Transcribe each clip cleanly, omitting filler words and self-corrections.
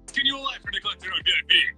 Continue live for Nicola through VIP.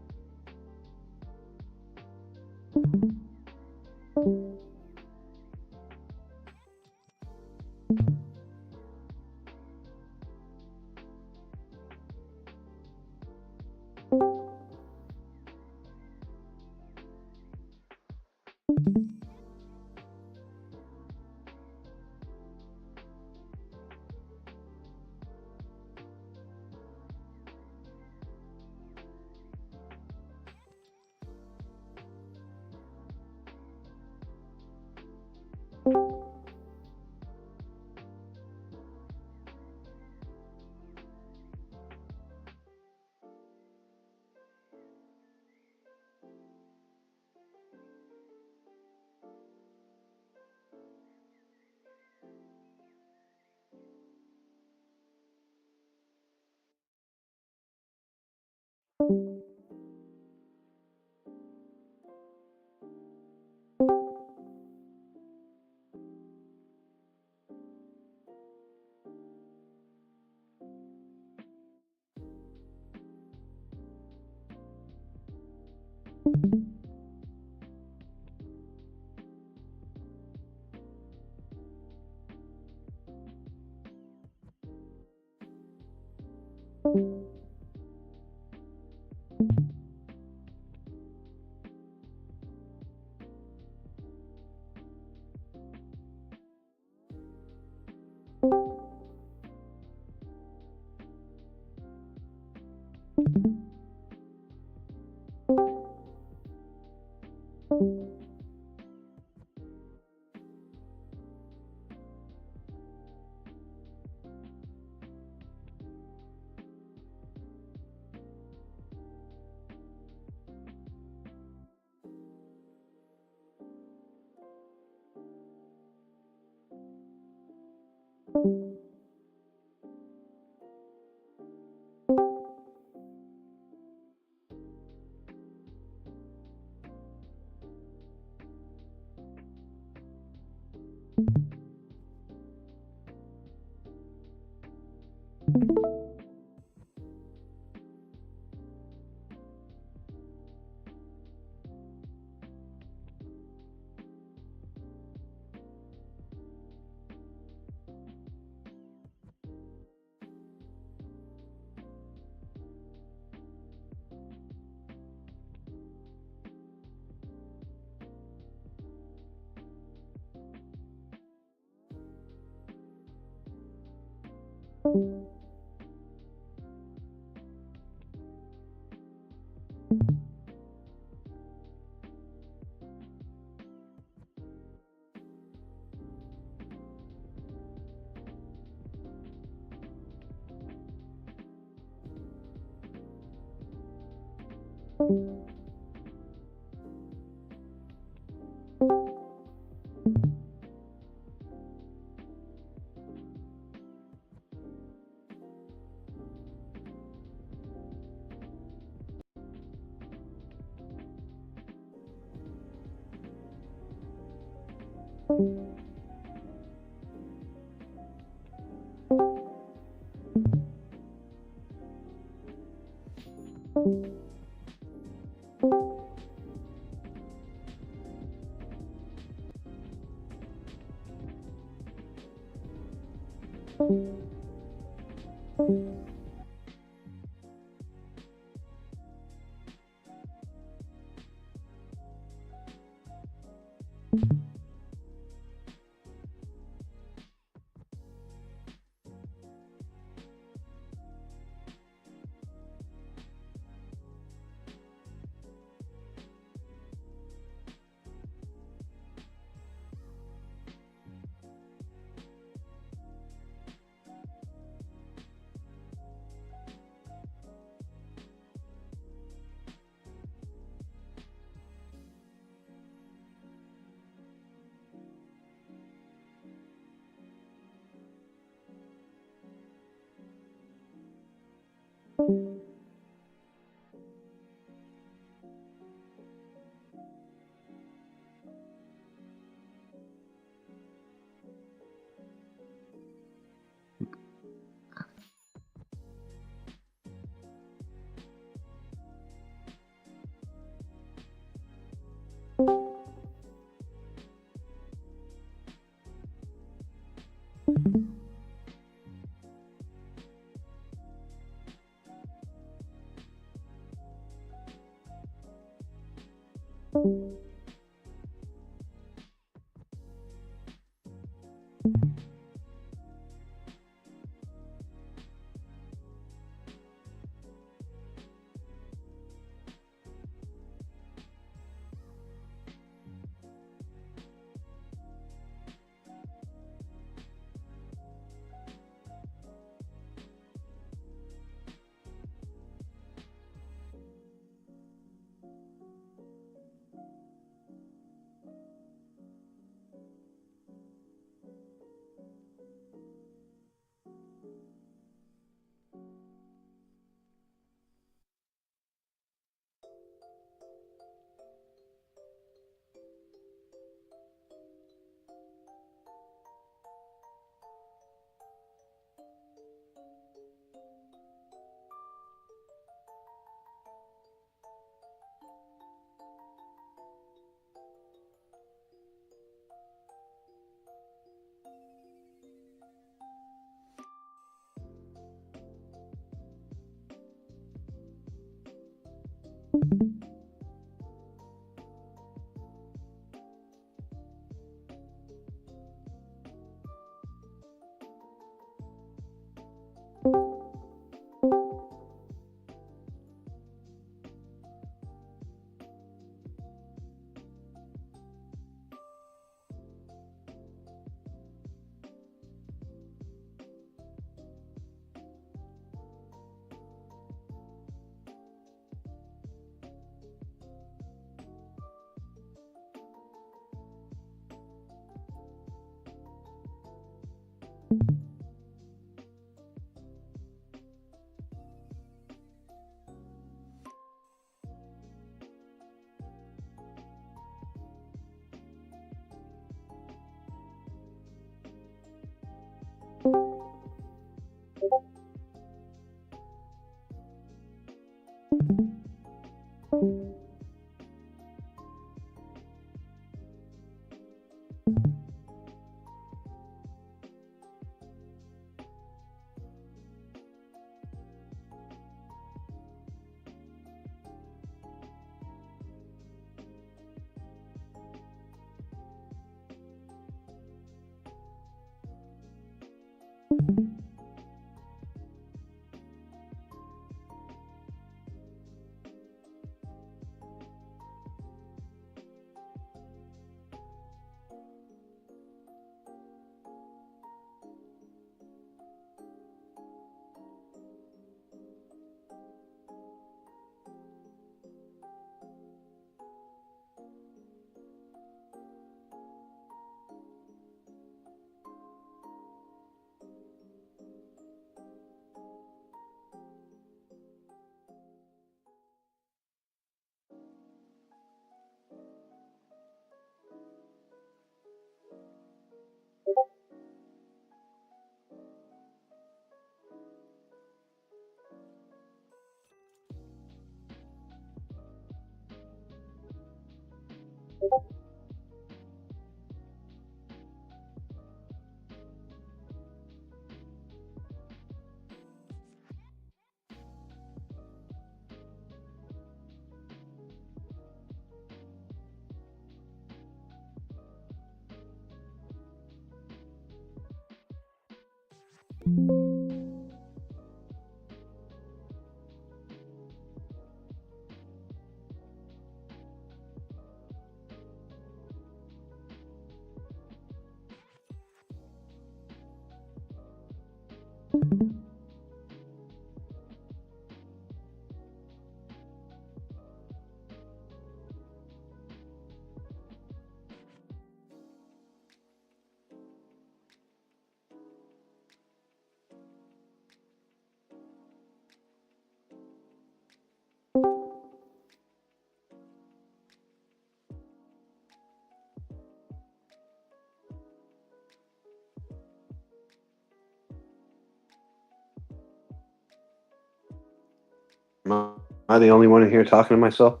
Am I the only one in here talking to myself?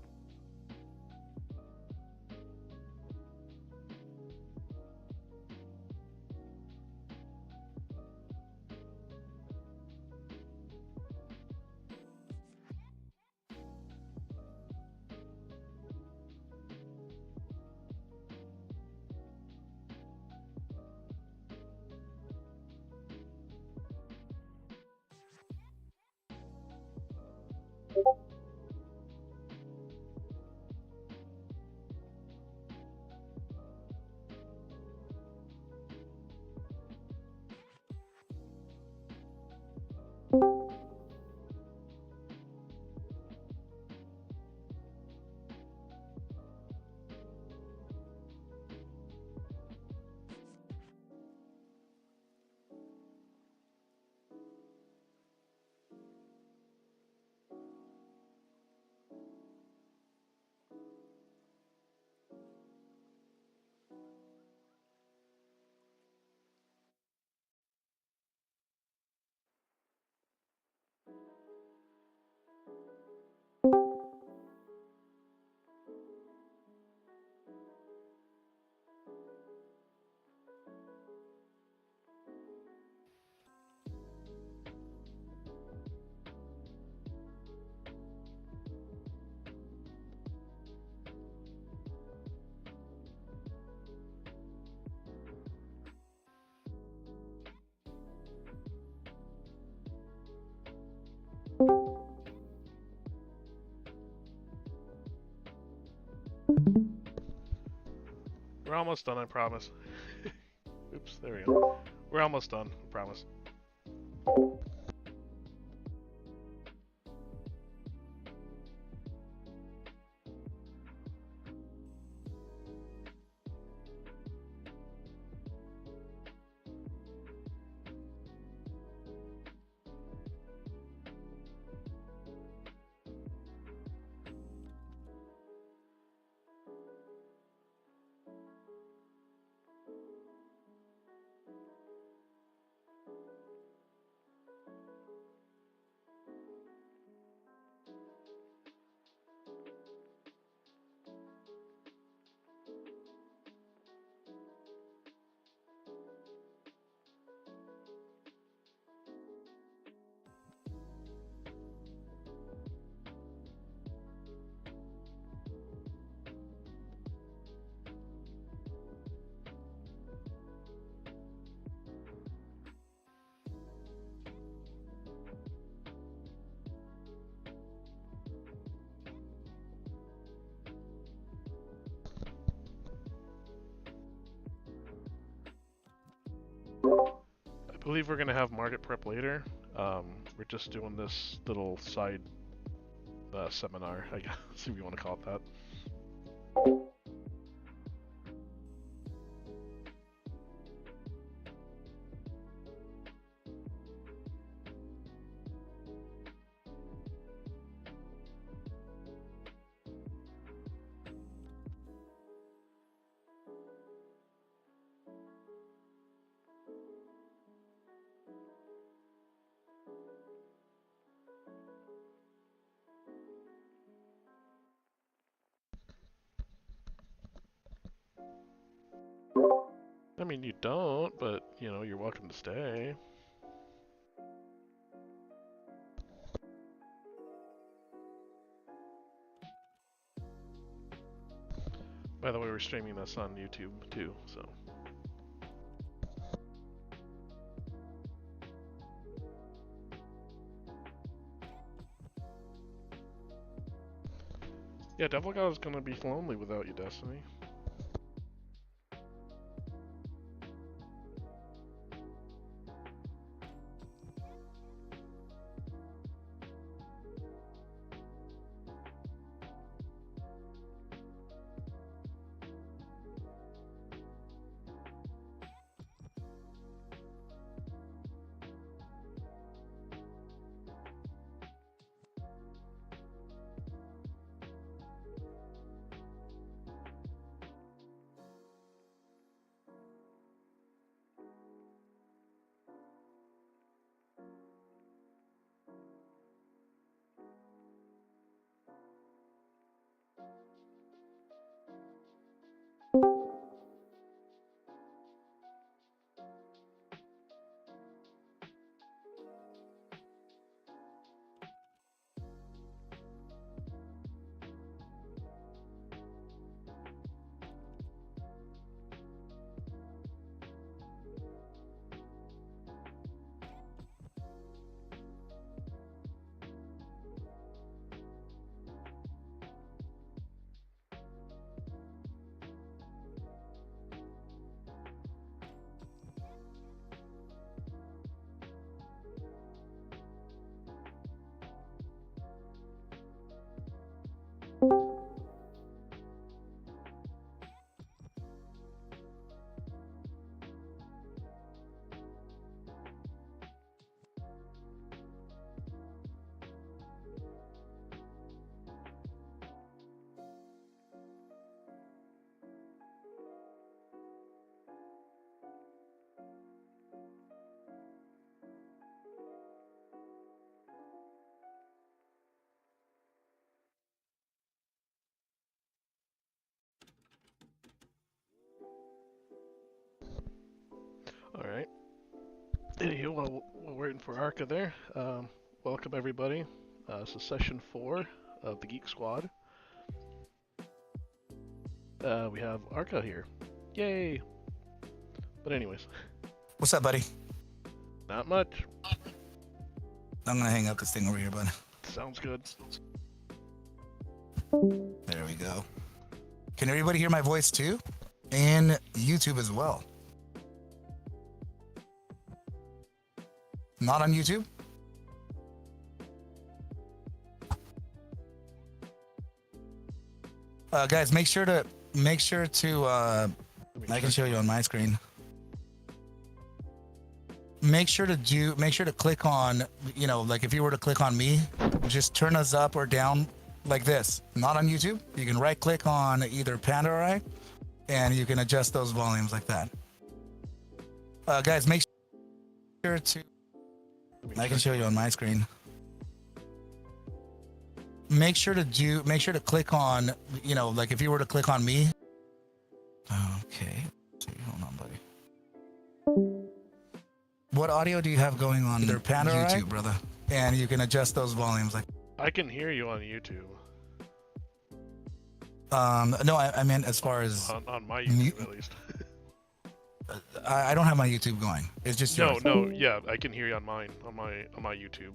We're almost done, I promise. Oops, there we go. We're almost done, I promise. I believe we're going to have market prep later. We're just doing this little side seminar, I guess, if you want to call it that. I mean, you don't, but, you know, you're welcome to stay. By the way, we're streaming this on YouTube, too, so... Yeah, Devil God is gonna be lonely without you, Destiny. Alright. Anywho, while we're waiting for Arca there, welcome everybody. This is session 4 of the Geek Squad. We have Arca here. Yay! But anyways. What's up, buddy? Not much. I'm gonna hang up this thing over here, bud. Sounds good. There we go. Can everybody hear my voice too? And YouTube as well. Not on YouTube? Guys, make sure to I can show you on my screen. Make sure to click on, like if you were to click on me, just turn us up or down like this. Not on YouTube. You can right click on either panda or I, and you can adjust those volumes like that. Guys, make sure to I can show you on my screen. Make sure to click on, like if you were to click on me. Okay. Let's see, hold on, buddy. What audio do you have going on either panda or YouTube, brother? And you can adjust those volumes like. I can hear you on YouTube. No, I meant as far as on my YouTube at least. I don't have my YouTube going. It's just yours. No, yeah, I can hear you on mine, on my YouTube.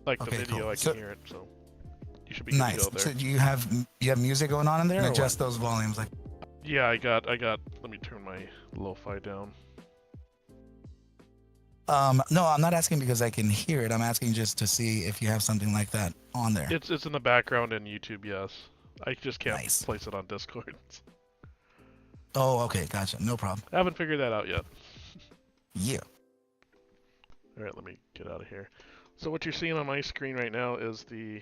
Like the Okay, video, cool. I can hear it, so you should be good nice. to go So there. do you have music going on in there? And adjust those volumes like. Yeah, I got. Let me turn my lo-fi down. No, I'm not asking because I can hear it. I'm asking just to see if you have something like that on there. It's in the background in YouTube, yes. I just can't Nice. place it on Discord. Oh, okay, gotcha. No problem. I haven't figured that out yet. Yeah. Alright, let me get out of here. So what you're seeing on my screen right now is the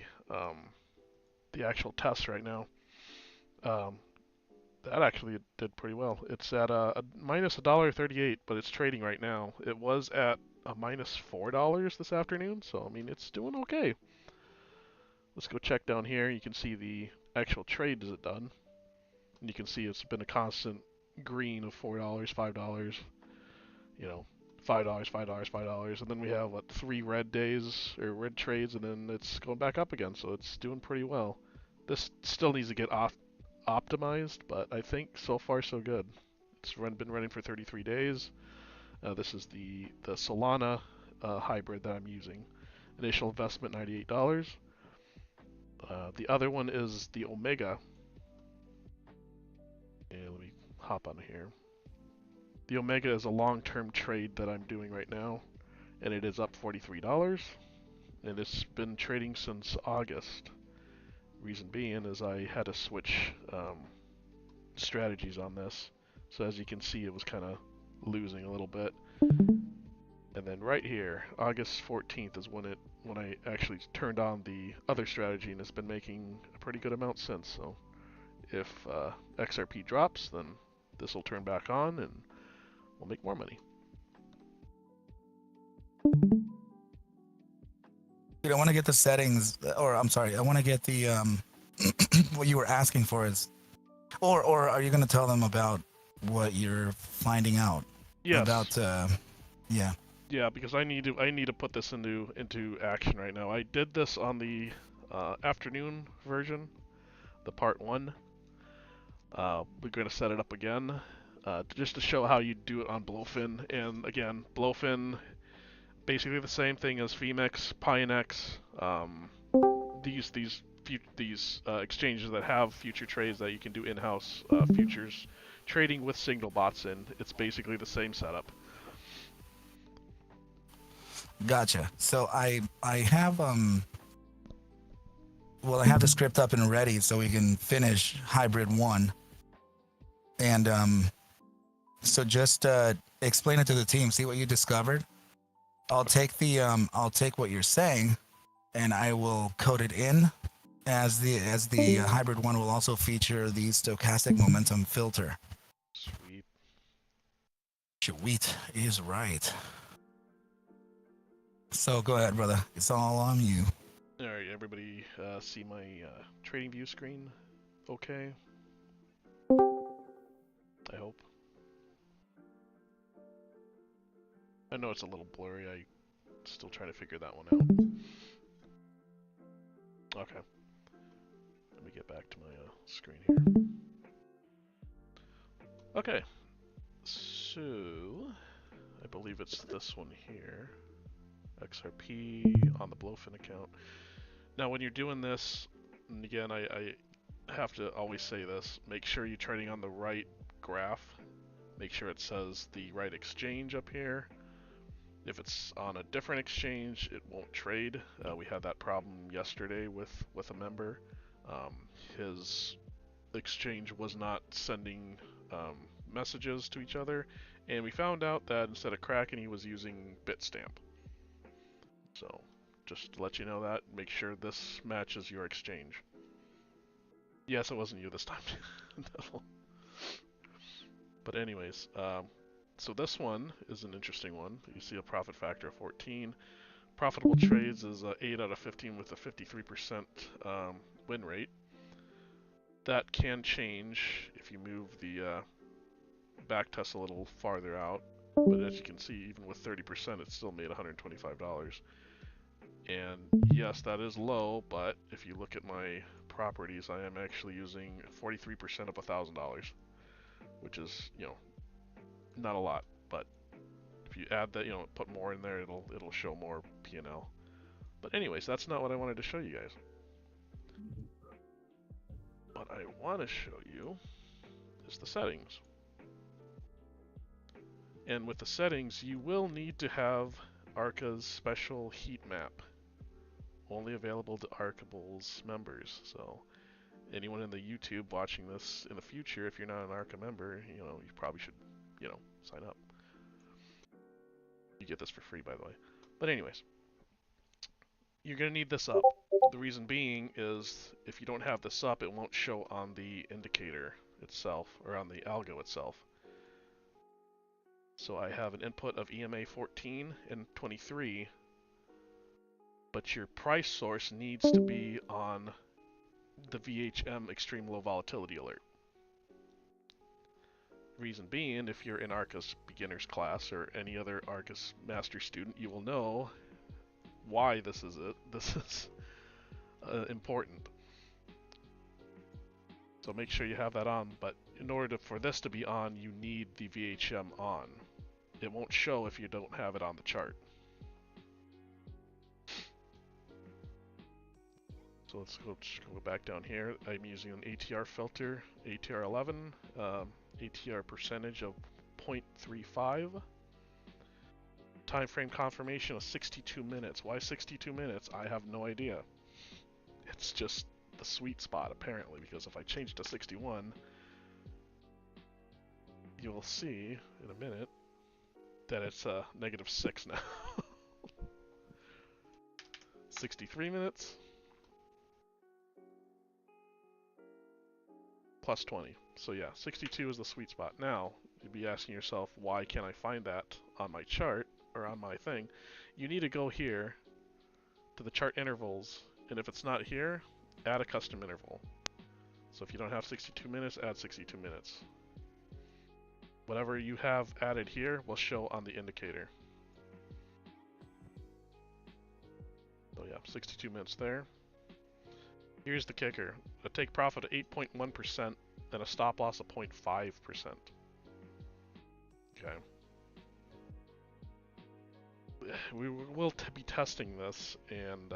actual test right now. That actually did pretty well. It's at a minus $1.38, but it's trading right now. It was at a minus $4 this afternoon, so I mean it's doing okay. Let's go check down here. You can see the actual trade is it done. And you can see it's been a constant green of $4, $5, you know, $5, $5, $5, and then we have what 3 red days or red trades, and then it's going back up again. So it's doing pretty well. This still needs to get optimized, but I think so far so good. It's been running for 33 days. This is the Solana hybrid that I'm using. Initial investment $98. The other one is the Omega. And let me hop on here. The Omega is a long-term trade that I'm doing right now, and it is up $43, and it's been trading since August. Reason being is I had to switch strategies on this, so as you can see, it was kind of losing a little bit. And then right here, August 14th is when I actually turned on the other strategy, and it's been making a pretty good amount since. So if XRP drops, then this will turn back on, and we'll make more money. Dude, I want to get the settings, or I'm sorry, I want to get the what you were asking for is, or are you going to tell them about what you're finding out? Yes. About yeah. Yeah, because I need to put this into action right now. I did this on the afternoon version, the part 1. We're going to set it up again, just to show how you do it on BloFin. And again, BloFin, basically the same thing as Femex, Pionex, these exchanges that have future trades that you can do in-house futures trading with signal bots in. It's basically the same setup. Gotcha. So I have well, I have the script up and ready so we can finish hybrid 1. And so just explain it to the team, see what you discovered. I'll take what you're saying and I will code it in as the hybrid 1 will also feature the stochastic momentum filter. Sweet. Sweet is right. So go ahead, brother. It's all on you. Alright, everybody see my trading view screen okay? I hope. I know it's a little blurry, I'm still trying to figure that one out. Okay. Let me get back to my screen here. Okay. So, I believe it's this one here. XRP on the BloFin account. Now when you're doing this, and again I have to always say this, make sure you're trading on the right graph. Make sure it says the right exchange up here. If it's on a different exchange, it won't trade. We had that problem yesterday with a member. His exchange was not sending messages to each other, and we found out that instead of Kraken, he was using Bitstamp. So, just to let you know that, make sure this matches your exchange. Yes, it wasn't you this time. No. But anyways, so this one is an interesting one. You see a profit factor of 14. Profitable trades is 8 out of 15 with a 53% win rate. That can change if you move the back test a little farther out. But as you can see, even with 30%, it still made $125. And yes, that is low, but if you look at my properties, I am actually using 43% of $1,000, which is, you know, not a lot. But if you add that, you know, put more in there, it'll show more P&L. But anyways, that's not what I wanted to show you guys. What I want to show you is the settings. And with the settings, you will need to have Arca's special heat map. Only available to Arca Bulls members. So anyone in the YouTube watching this in the future, if you're not an Arca member, you know, you probably should, you know, sign up. You get this for free, by the way. But anyways, you're going to need this up. The reason being is if you don't have this up, it won't show on the indicator itself, or on the algo itself. So I have an input of EMA 14 and 23, but your price source needs to be on the VHM extreme low volatility alert. Reason being, if you're in Arca's beginners class or any other Arca's master student, you will know why this is important. So make sure you have that on, but in order for this to be on, you need the VHM on. It won't show if you don't have it on the chart. So let's just go back down here. I'm using an ATR filter, ATR 11, ATR percentage of 0.35. Time frame confirmation of 62 minutes. Why 62 minutes? I have no idea. It's just the sweet spot apparently, because if I change to 61, you will see in a minute that it's -6 now. 63 minutes plus 20. So yeah, 62 is the sweet spot. Now, you'd be asking yourself, why can't I find that on my chart or on my thing? You need to go here to the chart intervals, and if it's not here, add a custom interval. So if you don't have 62 minutes, add 62 minutes. Whatever you have added here will show on the indicator. So yeah, 62 minutes there. Here's the kicker. A take profit of 8.1% and a stop loss of 0.5%. Okay. We will be testing this, and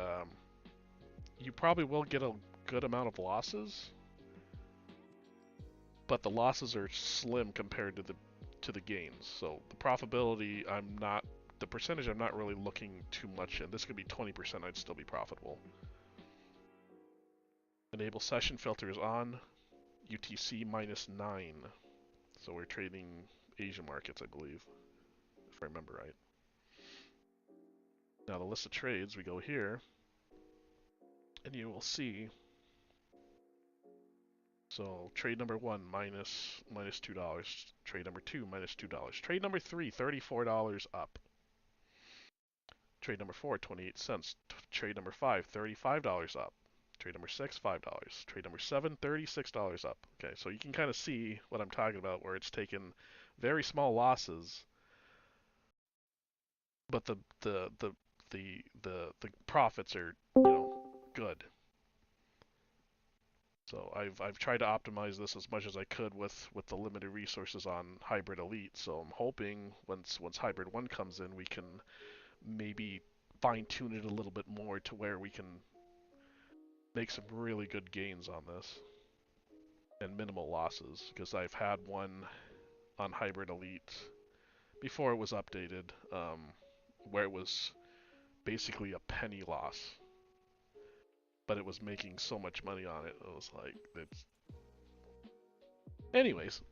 you probably will get a good amount of losses, but the losses are slim compared to the gains. So the profitability, the percentage I'm not really looking too much in. This could be 20%, I'd still be profitable. Enable session filters on, UTC -9. So we're trading Asian markets, I believe, if I remember right. Now the list of trades, we go here, and you will see, so trade number 1 minus $2, trade number 2 minus $2, trade number 3 $34 up, trade number 4 28 cents, trade number 5 $35 up, trade number 6 $5, trade number 7 $36 up. Okay, so you can kind of see what I'm talking about, where it's taken very small losses, but the profits are, you know, good. So I've tried to optimize this as much as I could with the limited resources on Hybrid Elite. So I'm hoping once Hybrid 1 comes in, we can maybe fine tune it a little bit more to where we can make some really good gains on this and minimal losses, because I've had one on Hybrid Elite before it was updated, where it was basically a penny loss, but it was making so much money on it. It was like, it's... Anyways.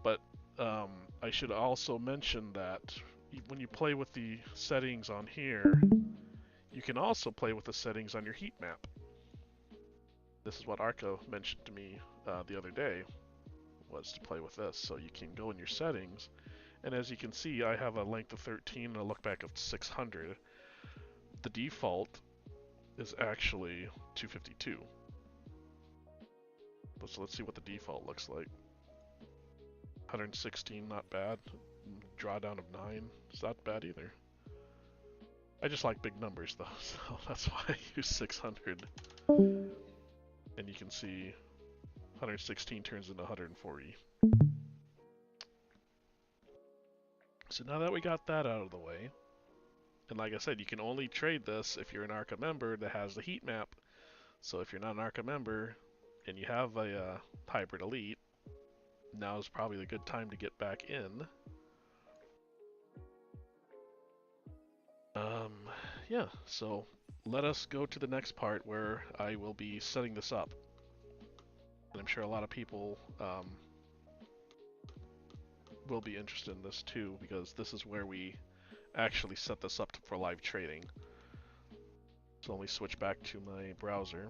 But I should also mention that when you play with the settings on here, you can also play with the settings on your heat map. This is what Arca mentioned to me the other day, was to play with this. So you can go in your settings, and as you can see, I have a length of 13 and a look back of 600. The default is actually 252. So let's see what the default looks like. 116, not bad. Drawdown of 9, it's not bad either. I just like big numbers though, so that's why I use 600. And you can see 116 turns into 140. So now that we got that out of the way, and like I said, you can only trade this if you're an Arca member that has the heat map. So if you're not an Arca member and you have a Hybrid Elite, now is probably a good time to get back in. Yeah, so let us go to the next part where I will be setting this up. And I'm sure a lot of people will be interested in this too, because this is where we actually set this up for live trading. So let me switch back to my browser.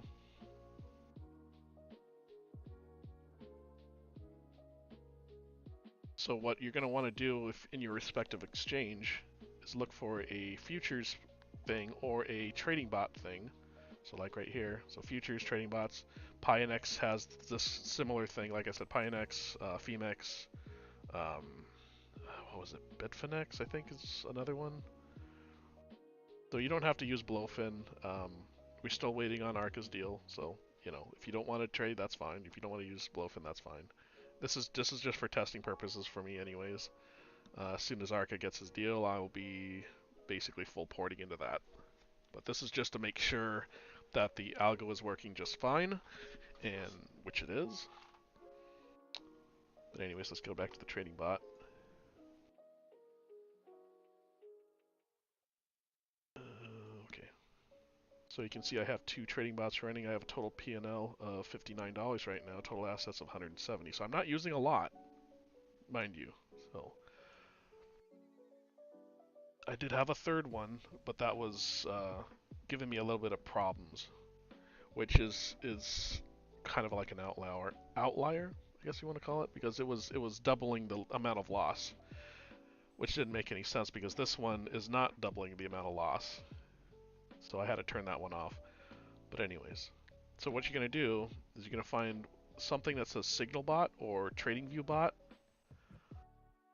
So what you're going to want to do if in your respective exchange is look for a futures thing or a trading bot thing. So like right here, so futures, trading bots. PyNX has this similar thing. Like I said, PyNX, Femex, what was it? Bitfinex, I think is another one. So you don't have to use BloFin. We're still waiting on Arca's deal. So, you know, if you don't want to trade, that's fine. If you don't want to use BloFin, that's fine. This is just for testing purposes for me anyways. As soon as Arca gets his deal, I will be basically full porting into that. But this is just to make sure that the algo is working just fine, and which it is. But anyways, let's go back to the trading bot. Okay. So you can see I have 2 trading bots running. I have a total P&L of $59 right now, total assets of 170. So I'm not using a lot, mind you. So I did have a third one, but that was giving me a little bit of problems, which is kind of like an outlier, I guess you want to call it, because it was doubling the amount of loss, which didn't make any sense because this one is not doubling the amount of loss. So I had to turn that one off. But anyways, so what you're going to do is you're going to find something that says signal bot or tradingview bot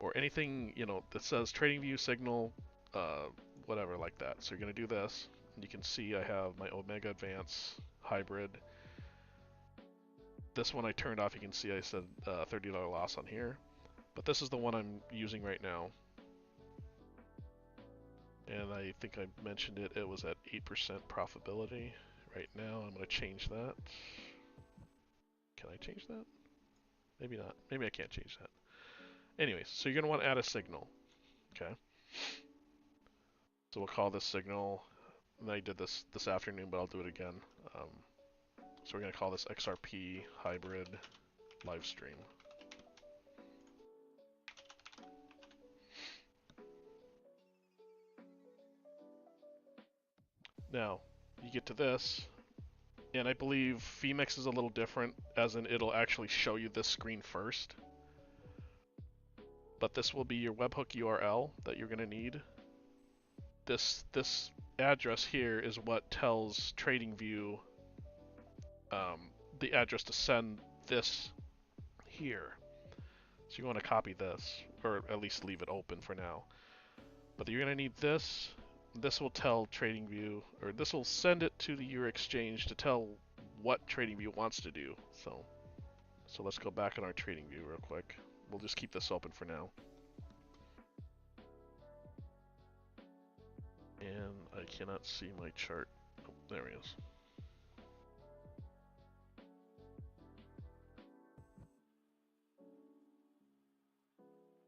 or anything, you know, that says tradingview signal, whatever like that. So you're going to do this, and you can see I have my Omega Advance hybrid. This one I turned off. You can see I said $30 loss on here, but this is the one I'm using right now. And I think I mentioned it, it was at 8% profitability. Right now I'm going to change that. Can I change that? Maybe not. Maybe I can't change that. Anyways, so you're going to want to add a signal. Okay. So we'll call this signal, and I did this afternoon, but I'll do it again. So we're going to call this XRP hybrid live stream. Now, you get to this, and I believe Phoenix is a little different, as in it'll actually show you this screen first. But this will be your webhook URL that you're going to need. This address here is what tells TradingView the address to send this here. So you want to copy this, or at least leave it open for now. But you're going to need this. This will tell TradingView, or this will send it to your exchange to tell what TradingView wants to do. So let's go back in our TradingView real quick. We'll just keep this open for now. And I cannot see my chart. Oh, there he is.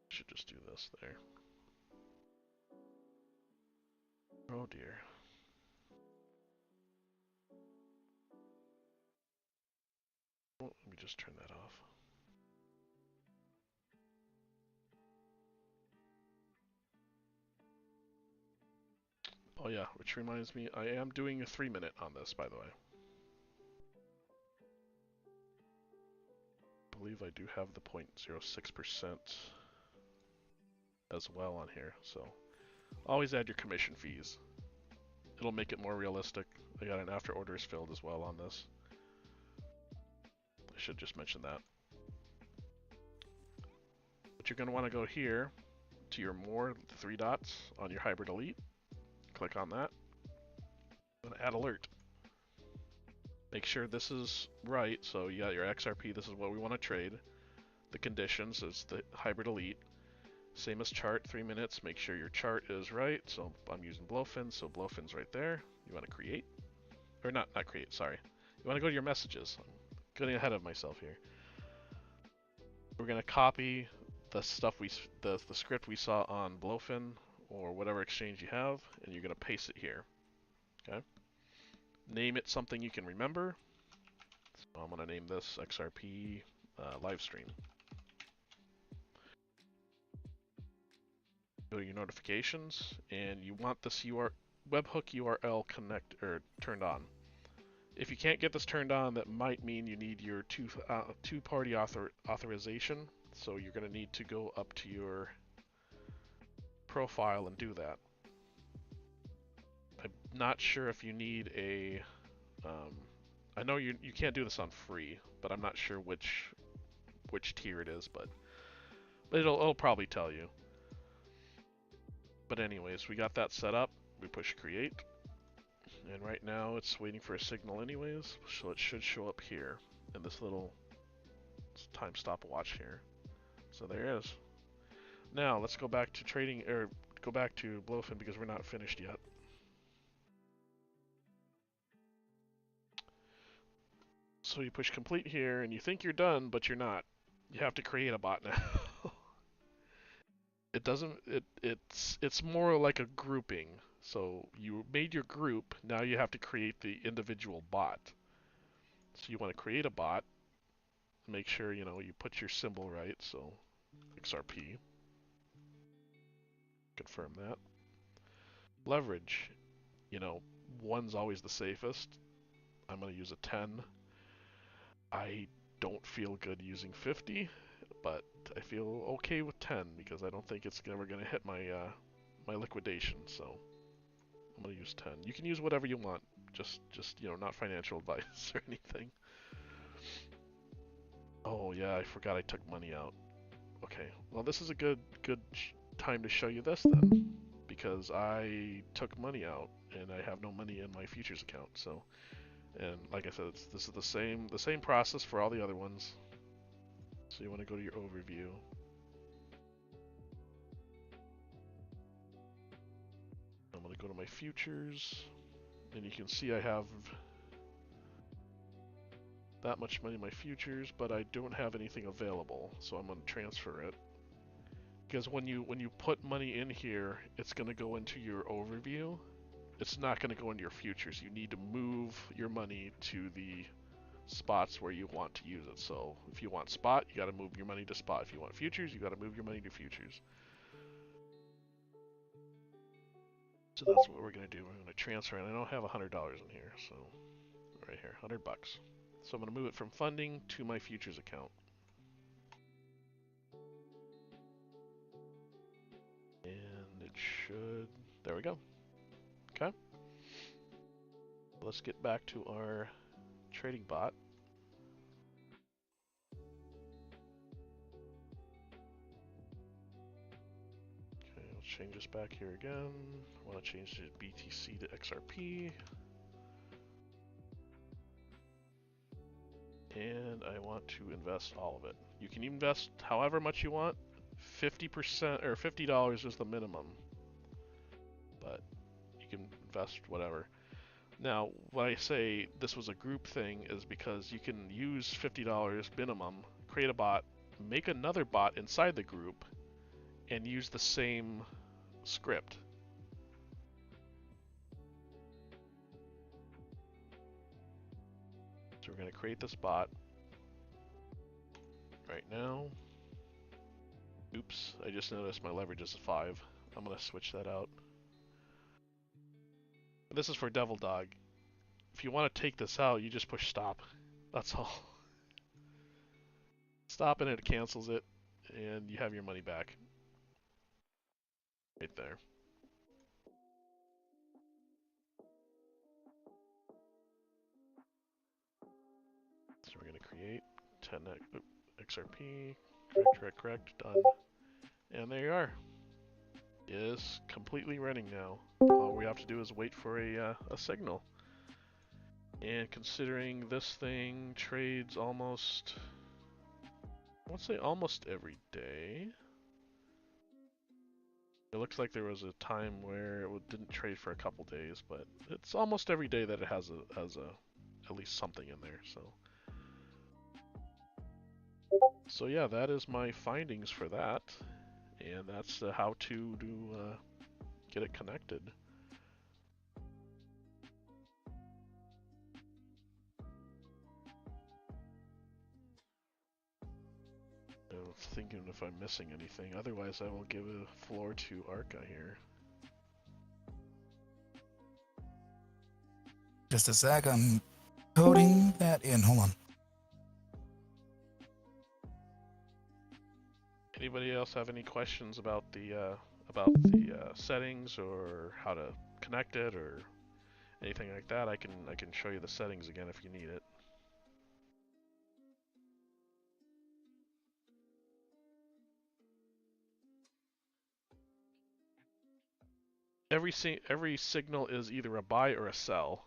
Should just do this there. Oh dear. Oh, let me just turn that off. Oh yeah, which reminds me, I am doing a 3-minute on this, by the way. I believe I do have the 0.06% as well on here, so always add your commission fees. It'll make it more realistic. I got an after orders filled as well on this. I should just mention that. But you're going to want to go here to your more, the 3 dots on your hybrid elite. Click on that. And add alert. Make sure this is right. So you got your XRP. This is what we want to trade. The conditions is the hybrid elite. Same as chart, 3 minutes. Make sure your chart is right. So I'm using BloFin. So BloFin's right there. You want to create, or not create. Sorry. You want to go to your messages. I'm getting ahead of myself here. We're gonna copy the stuff the script we saw on BloFin or whatever exchange you have, and you're gonna paste it here. Okay. Name it something you can remember. So I'm gonna name this XRP live stream. Go to your notifications, and you want this webhook URL turned on. If you can't get this turned on, that might mean you need your two-party authorization. So you're going to need to go up to your profile and do that. I'm not sure if you need a. I know you can't do this on free, but I'm not sure which tier it is, but it'll probably tell you. But anyways, we got that set up. We push create. And right now it's waiting for a signal anyways, so it should show up here in this little time stopwatch here. So there it is. Now let's go back to trading, or go back to BloFin because we're not finished yet. So you push complete here, and you think you're done, but you're not. You have to create a bot now. It doesn't. It's more like a grouping. So you made your group. Now you have to create the individual bot. So you want to create a bot. Make sure you put your symbol right. So XRP. Confirm that. Leverage. One's always the safest. I'm going to use a 10. I don't feel good using 50, but I feel okay with 10 because I don't think it's ever going to hit my my liquidation. So I'm going to use 10. You can use whatever you want, just not financial advice or anything. Oh yeah, I forgot I took money out. Okay, well this is a good time to show you this then, because I took money out and I have no money in my futures account. So, and like I said, this is the same process for all the other ones. So you want to go to your overview. I'm going to go to my futures, and you can see I have that much money in my futures, but I don't have anything available, so I'm going to transfer it. Because when you put money in here, it's going to go into your overview. It's not going to go into your futures. You need to move your money to the spots where you want to use it. So if you want spot, you got to move your money to spot. If you want futures, you got to move your money to futures. So that's what we're going to do. We're going to transfer, and I don't have $100 in here, so right here, $100. So I'm going to move it from funding to my futures account. And it should, there we go. Okay. Let's get back to our trading bot. Okay, let's change this back here again. I want to change the BTC to XRP. And I want to invest all of it. You can invest however much you want. 50% or $50 is the minimum. But you can invest whatever. Now, when I say this was a group thing is because you can use $50 minimum, create a bot, make another bot inside the group, and use the same script. So we're going to create this bot right now. Oops, I just noticed my leverage is 5. I'm going to switch that out. This is for Devil Dog. If you want to take this out, you just push stop. That's all. Stop and it cancels it, and you have your money back. Right there. So we're going to create 10 XRP. Correct. Done. And there you are. It is completely running now. All we have to do is wait for a signal. And considering this thing trades almost, I won't say almost every day. It looks like there was a time where it didn't trade for a couple days, but it's almost every day that it has at least something in there. So yeah, that is my findings for that, and that's how to get it connected. I was thinking if I'm missing anything. Otherwise, I will give a floor to Arca here. Just a sec, I'm coding that in. Hold on. Anybody else have any questions about the settings or how to connect it or anything like that? I can show you the settings again if you need it. Every signal is either a buy or a sell.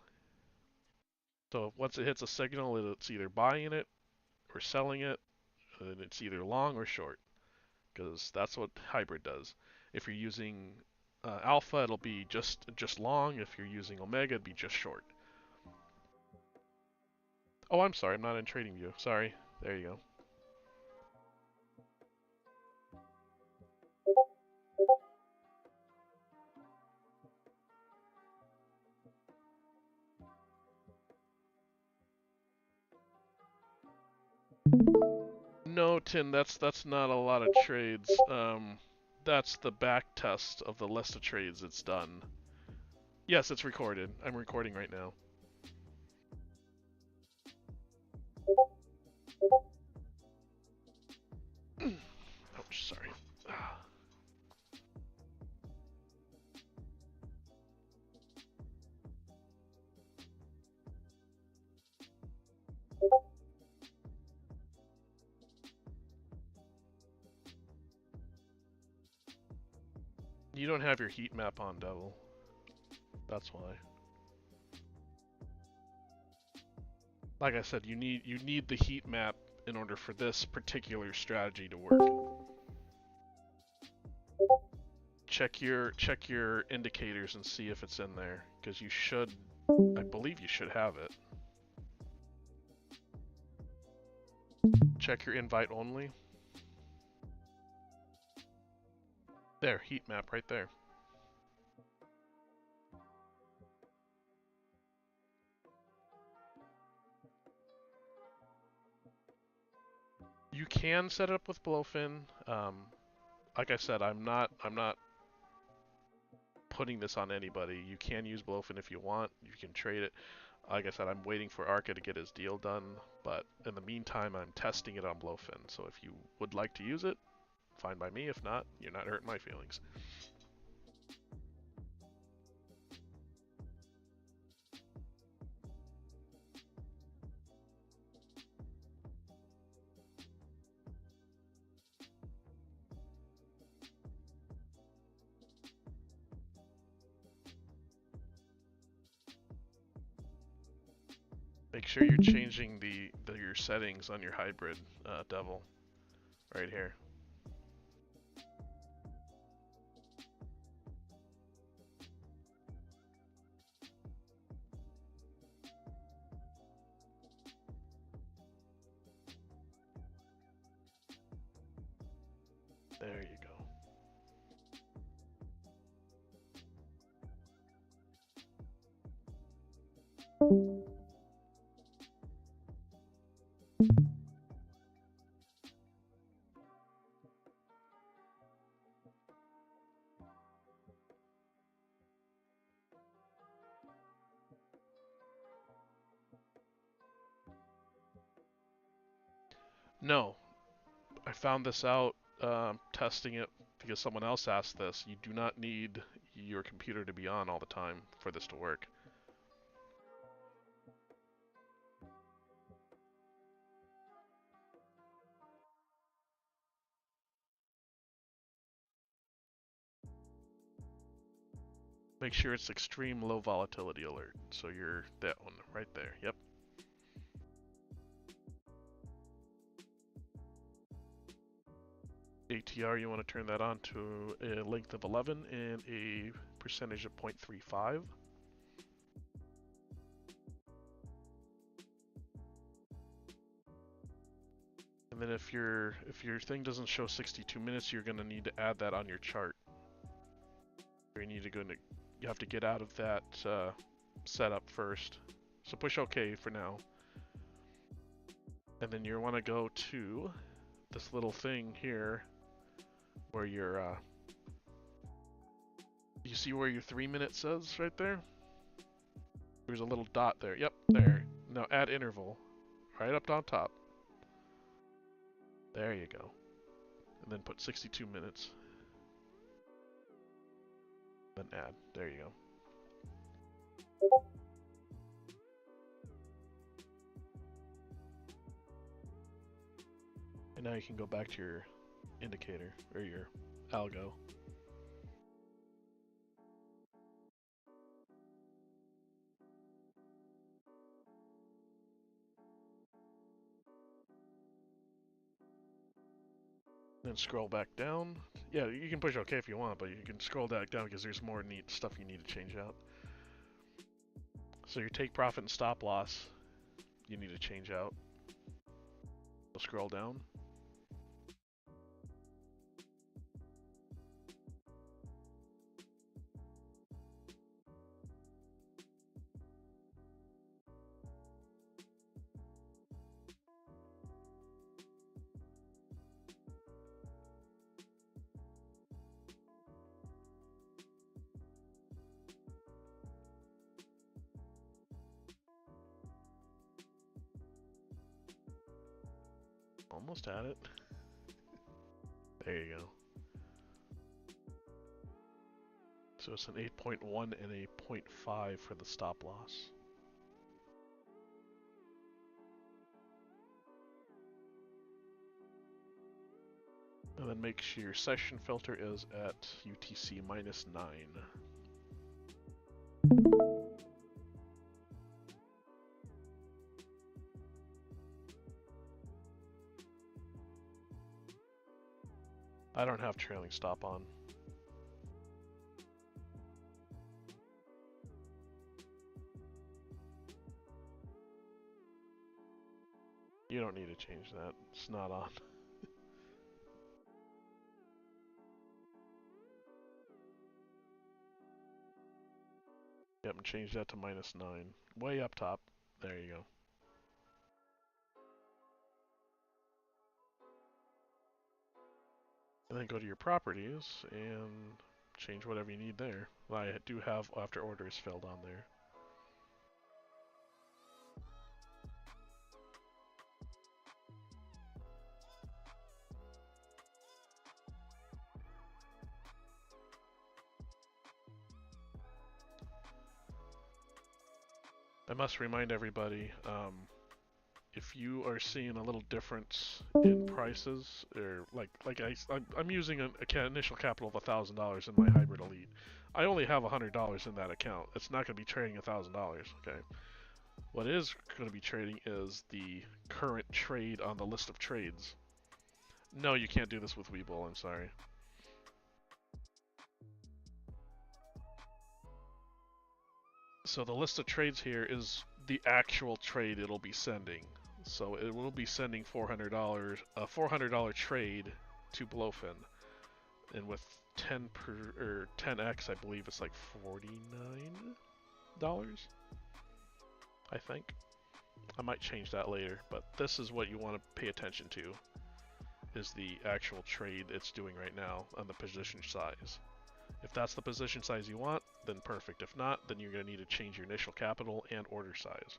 So once it hits a signal, it's either buying it or selling it, and it's either long or short, because that's what hybrid does. If you're using alpha, it'll be just long. If you're using omega, it'd be just short. Oh, I'm sorry, I'm not in TradingView. Sorry. There you go. No, Tin, that's not a lot of trades. That's the back test of the list of trades it's done. Yes, it's recorded. I'm recording right now. Ouch, sorry. You don't have your heat map on, Devil. That's why. Like I said, you need the heat map in order for this particular strategy to work. Check your indicators and see if it's in there, because you should, I believe you should have it. Check your invite only. There, heat map right there. You can set it up with BloFin. Like I said, I'm not putting this on anybody. You can use BloFin if you want. You can trade it. Like I said, I'm waiting for Arca to get his deal done, but in the meantime, I'm testing it on BloFin. So if you would like to use it, fine by me. If not, you're not hurting my feelings. Make sure you're changing your settings on your hybrid, Devil, right here. There you go. No, I found this out testing it because someone else asked this. You do not need your computer to be on all the time for this to work. Make sure it's extreme low volatility alert. So you're that one right there. Yep. ATR, you want to turn that on to a length of 11 and a percentage of 0.35. And then if your thing doesn't show 62 minutes, you're going to need to add that on your chart. You have to get out of that setup first. So push OK for now. And then you want to go to this little thing here where you see where your 3 minutes says right there? There's a little dot there. Yep, there. Now add interval. Right up on top. There you go. And then put 62 minutes. Then add. There you go. And now you can go back to your indicator, or your algo. Then scroll back down. Yeah, you can push OK if you want, but you can scroll back down because there's more neat stuff you need to change out. So your take profit and stop loss. you need to change out. So scroll down. Almost had it. There you go. So it's an 8.1 and a 0.5 for the stop loss. And then make sure your session filter is at UTC -9. I don't have trailing stop on. You don't need to change that. It's not on. Yep, and change that to -9. Way up top. There you go. And then go to your properties and change whatever you need there. I do have after orders filled on there. I must remind everybody, if you are seeing a little difference in prices, or I'm using an initial capital of $1,000 in my hybrid elite. I only have $100 in that account. It's not going to be trading $1,000. Okay. What is going to be trading is the current trade on the list of trades. No, you can't do this with Webull. I'm sorry. So the list of trades here is the actual trade it'll be sending. So it will be sending $400, a $400 trade to BloFin, and with 10x, I believe it's like $49. I think. I might change that later, but this is what you want to pay attention to, is the actual trade it's doing right now on the position size. If that's the position size you want, then perfect. If not, then you're going to need to change your initial capital and order size.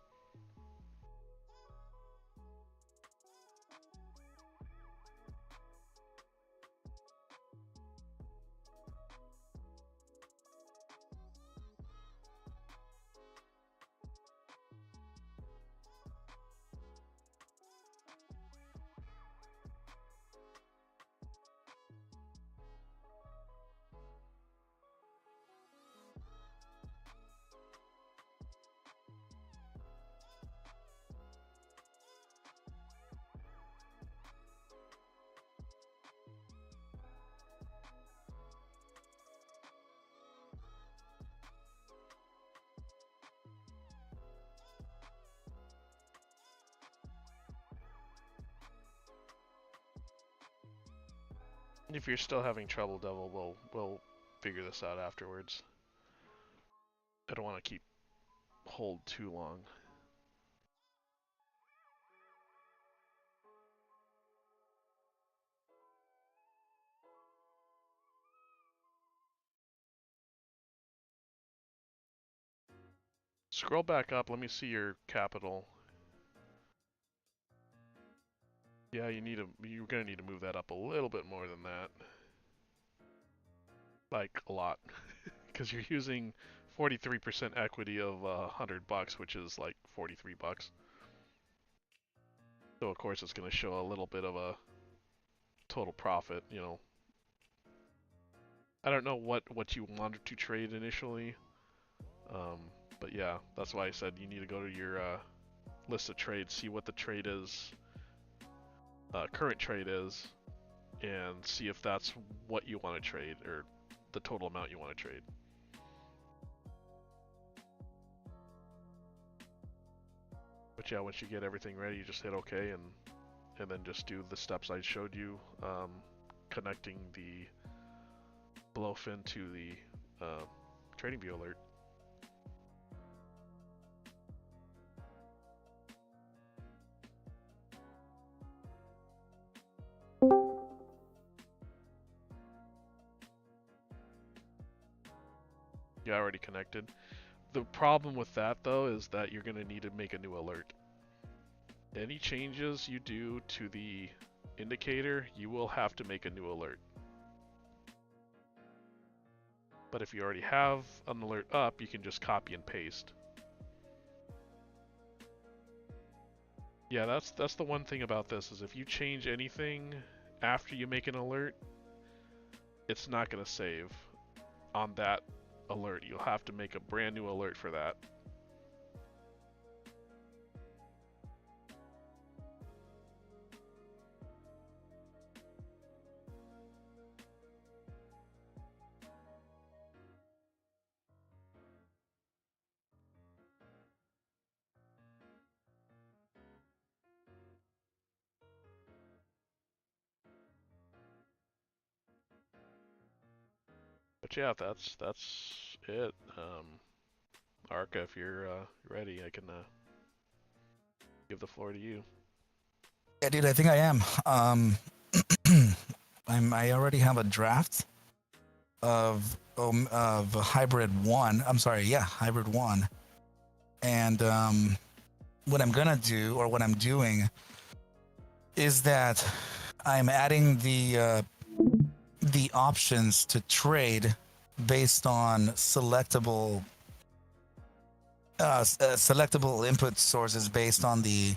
If you're still having trouble, Devil, we'll figure this out afterwards. I don't want to keep hold too long. Scroll back up, let me see your capital. Yeah, you're gonna need to move that up a little bit more than that. Like, a lot. Because you're using 43% equity of $100, which is like 43 bucks. So of course it's gonna show a little bit of a total profit, you know. I don't know what you wanted to trade initially. But yeah, that's why I said you need to go to your list of trades, see what the trade is, current trade is, and see if that's what you want to trade, or the total amount you want to trade. But yeah, once you get everything ready, you just hit OK and then just do the steps I showed you, connecting the BloFin to the TradingView alert. Yeah, already connected. The problem with that though is that you're going to need to make a new alert. Any changes you do to the indicator, you will have to make a new alert. But if you already have an alert up, you can just copy and paste. Yeah, that's the one thing about this, is if you change anything after you make an alert, it's not going to save on that alert. You'll have to make a brand new alert for that. But yeah, that's it. Arca, if you're ready, I can give the floor to you. Yeah, dude, I think I am. I already have a draft of hybrid 1. I'm sorry, yeah, hybrid 1. And what I'm gonna do, or what I'm doing, is that I'm adding the options to trade based on selectable input sources based on the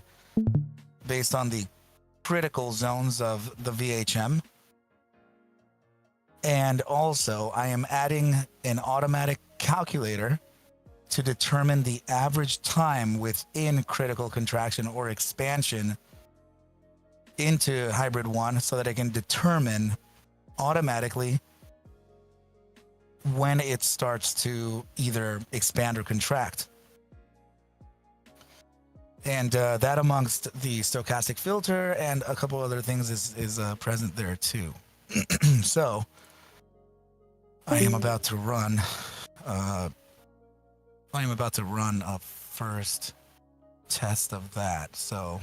critical zones of the VHM. And also I am adding an automatic calculator to determine the average time within critical contraction or expansion into hybrid 1, so that I can determine automatically when it starts to either expand or contract. And that, amongst the stochastic filter and a couple other things, is present there too. So I am about to run a first test of that. So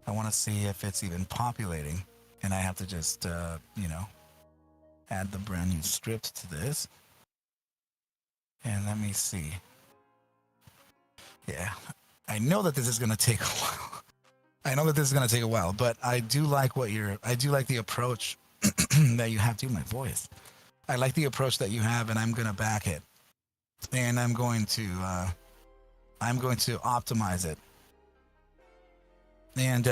I want to see if it's even populating, and I have to just add the brand new script to this. And let me see. Yeah, I know that this is going to take a while. But I do like the approach that you have to my voice. I like the approach that you have, and I'm going to back it. And I'm going to optimize it. And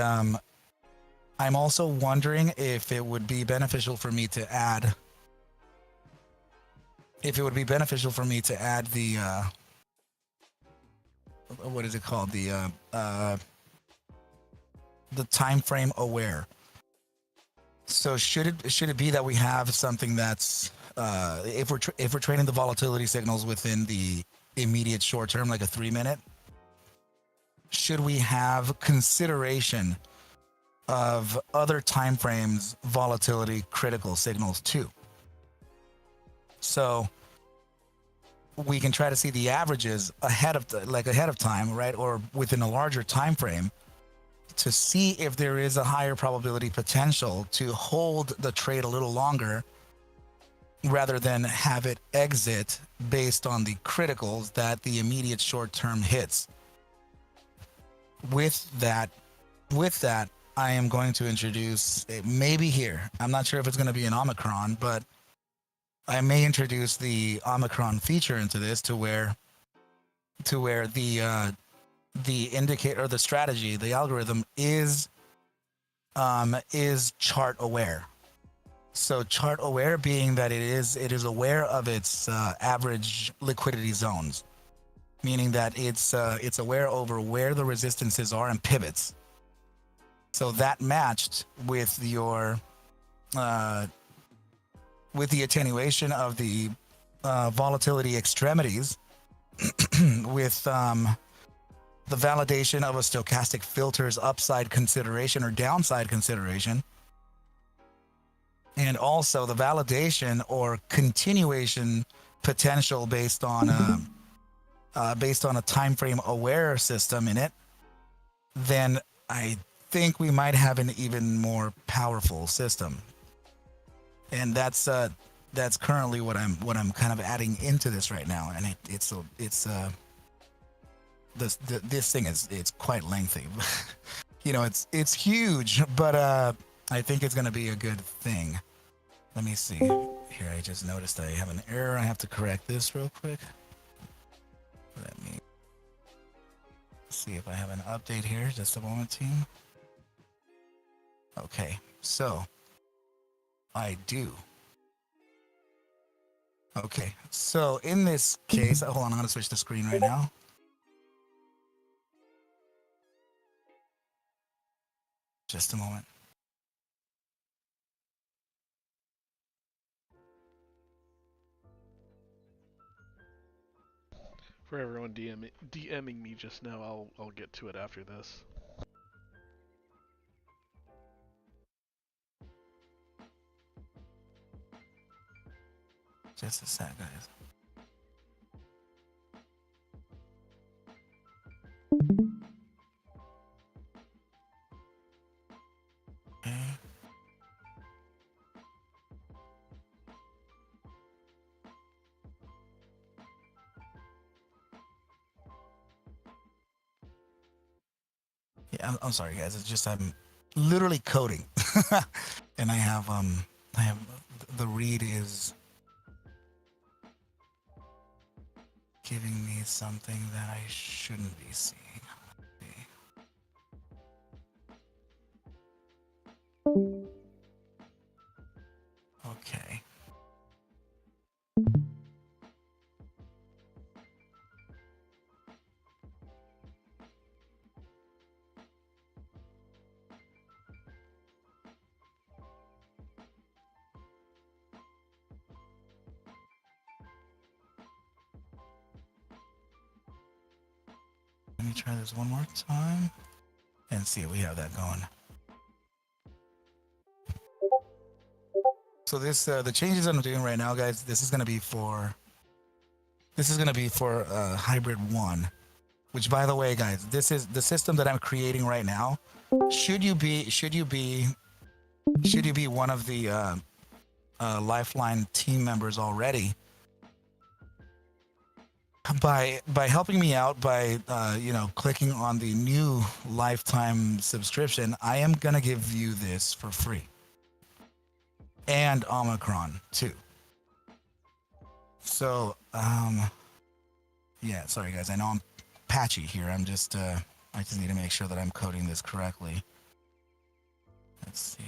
I'm also wondering if it would be beneficial for me to add the what is it called, the time frame aware. So should it be that we have something that's if we're trading the volatility signals within the immediate short term, like a 3-minute, should we have consideration of other time frames volatility critical signals too? So we can try to see the averages ahead of time, right, or within a larger time frame, to see if there is a higher probability potential to hold the trade a little longer, rather than have it exit based on the criticals that the immediate short term hits. With that, I am going to introduce, maybe here, I'm not sure if it's going to be an Omicron, but I may introduce the Omicron feature into this, to where the indicator, or the strategy, the algorithm is chart aware. So chart aware being that it is aware of its average liquidity zones, meaning that it's aware over where the resistances are and pivots. So that matched with your with the attenuation of the volatility extremities with the validation of a stochastic filter's upside consideration or downside consideration, and also the validation or continuation potential based on a time frame aware system in it, then I think we might have an even more powerful system. And that's currently what I'm kind of adding into this right now, and this thing it's quite lengthy. You know, it's huge, but I think it's gonna be a good thing. Let me see here. I just noticed I have an error. I have to correct this real quick. Let me see if I have an update here. Just a moment, team. Okay, so I do. Okay, so in this case, hold on, I'm gonna switch the screen right now. Just a moment. For everyone DMing me just now, I'll get to it after this. Just a sec, guys. Okay. Yeah, I'm sorry, guys. It's just I'm literally coding, and I have the read is giving me something that I shouldn't be seeing. Okay. Let me try this one more time and see if we have that going. So this the changes I'm doing right now, guys. This is gonna be for hybrid 1, which, by the way, guys, this is the system that I'm creating right now. Should you be one of the Lifeline team members already, by helping me out by clicking on the new lifetime subscription, I am gonna give you this for free, and Omicron too. So yeah, sorry guys, I know I'm patchy here. I just need to make sure that I'm coding this correctly. Let's see.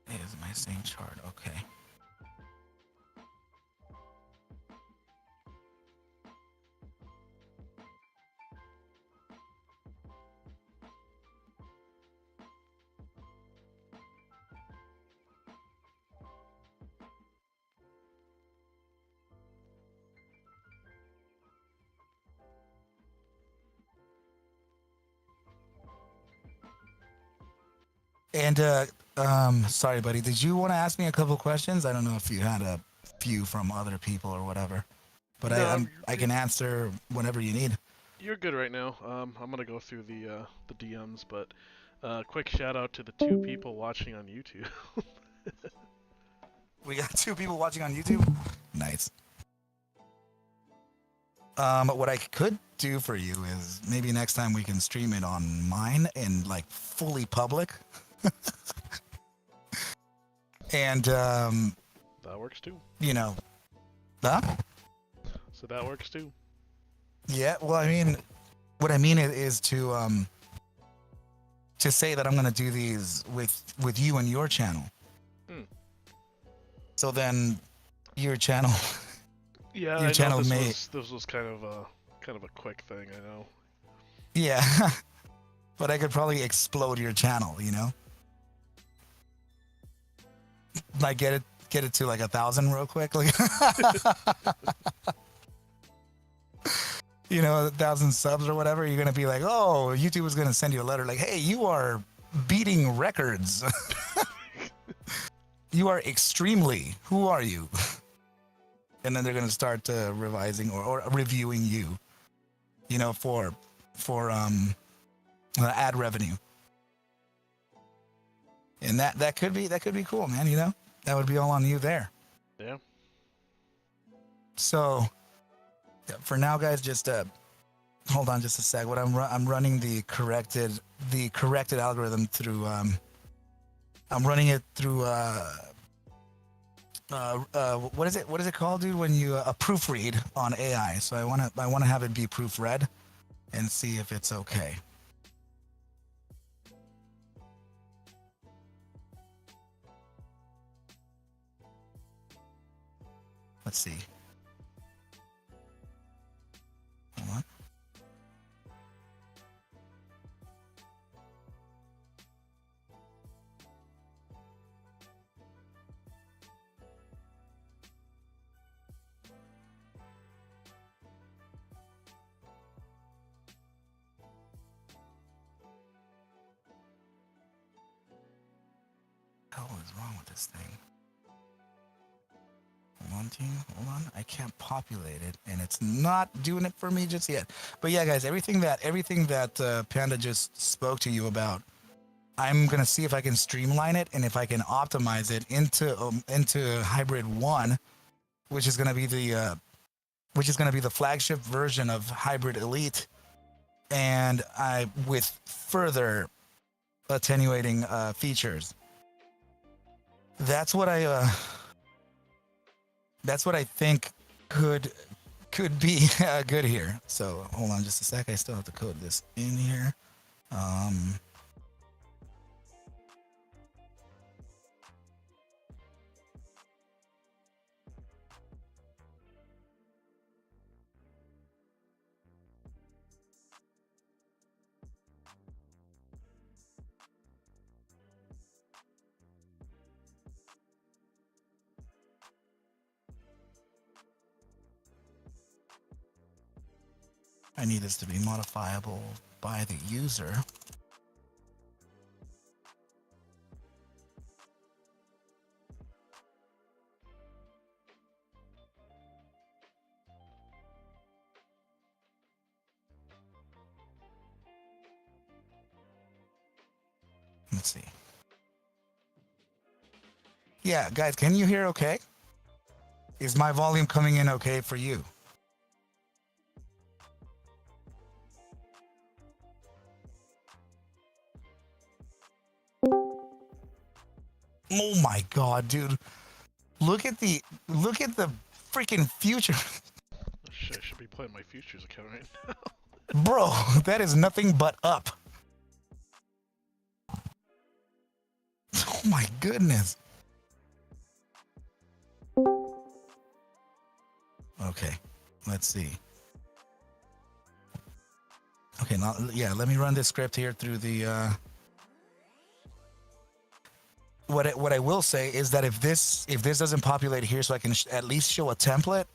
Is my same chart? Okay. And sorry, buddy. Did you want to ask me a couple questions? I don't know if you had a few from other people or whatever, but No, I can answer whenever you need. You're good right now. I'm gonna go through the DMs, but quick shout out to the 2 people watching on YouTube. We got 2 people watching on YouTube. Nice. What I could do for you is maybe next time we can stream it on mine and like fully public. And That works too. Huh? So that works too. Yeah. Well, I mean, what I mean is to say that I'm gonna do these with you and your channel. So then, your channel. Yeah, your I channel know may. This was kind of a quick thing. I know. Yeah. But I could probably explode your channel, like get it to like 1,000 real quick, like you know, 1,000 subs or whatever. You're gonna be like, oh, YouTube is gonna send you a letter like, hey, you are beating records. You are extremely. Who are you? And then they're gonna start revising or reviewing you. You know, for ad revenue. And that could be cool, man. You know, that would be all on you there. Yeah. So for now, guys, just hold on just a sec. What I'm running the corrected algorithm through. I'm running it through. What is it called, dude? When you a proofread on AI. So I wanna have it be proofread, and see if it's okay. Let's see. Hold on. What the hell is wrong with this thing? Hold on. I can't populate it, and it's not doing it for me just yet. But yeah, guys, everything that Panda just spoke to you about, I'm gonna see if I can streamline it and if I can optimize it into Hybrid 1, which is gonna be the flagship version of Hybrid Elite, and with further attenuating features. That's what I think could be good here. So hold on just a sec. I still have to code this in here. I need this to be modifiable by the user. Let's see. Yeah, guys, can you hear okay? Is my volume coming in okay for you? Oh my god, dude. Look at the freaking future. Oh, shit, I should be playing my futures account right now. Bro, that is nothing but up. Oh my goodness. Okay, let's see. Okay, now, yeah, let me run this script here through the what I will say is that if this doesn't populate here, so I can at least show a template,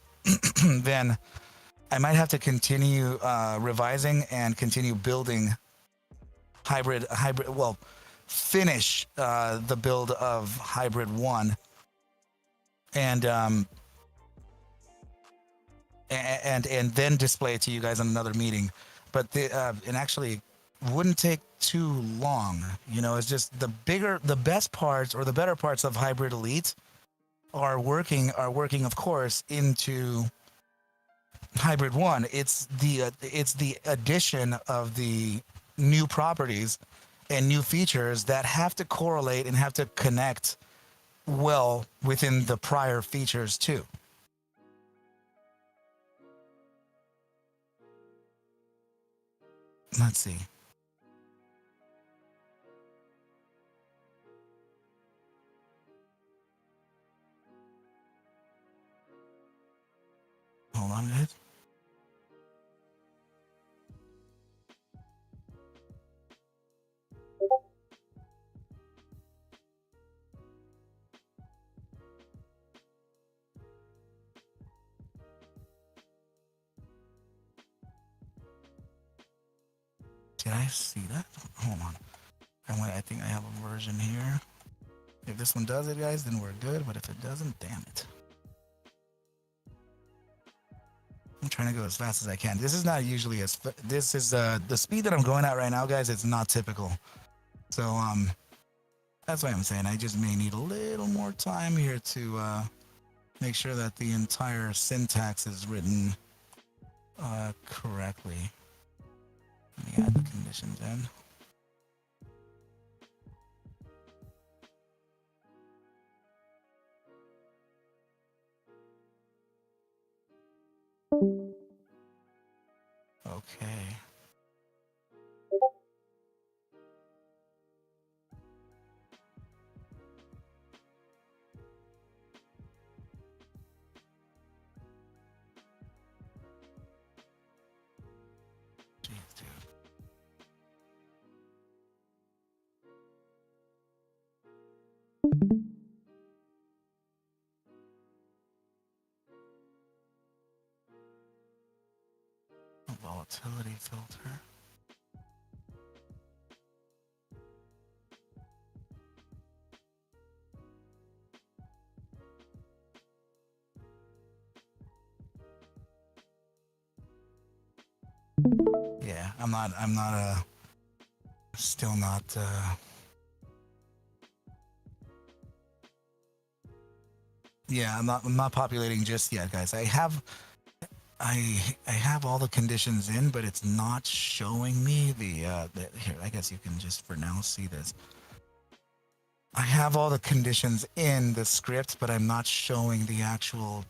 then I might have to continue revising and continue building hybrid. Well, finish the build of Hybrid 1, and then display it to you guys in another meeting. But it actually wouldn't take too long. You know, it's just the best parts or the better parts of Hybrid Elite are working, of course, into Hybrid 1. It's the addition of the new properties and new features that have to correlate and have to connect well within the prior features too. Let's see. Hold on, guys. Can I see that? Hold on. I think I have a version here. If this one does it, guys, then we're good. But if it doesn't, damn it. I'm trying to go as fast as I can. This is not usually this is the speed that I'm going at right now, guys. It's not typical. So that's why I'm saying I just may need a little more time here to make sure that the entire syntax is written correctly. Let me add the conditions in. Okay. Jeez, dude. Volatility filter. Yeah, still not, yeah, I'm not populating just yet, guys. I have all the conditions in, but it's not showing me here, I guess you can just for now see this. I have all the conditions in the script, but I'm not showing the actual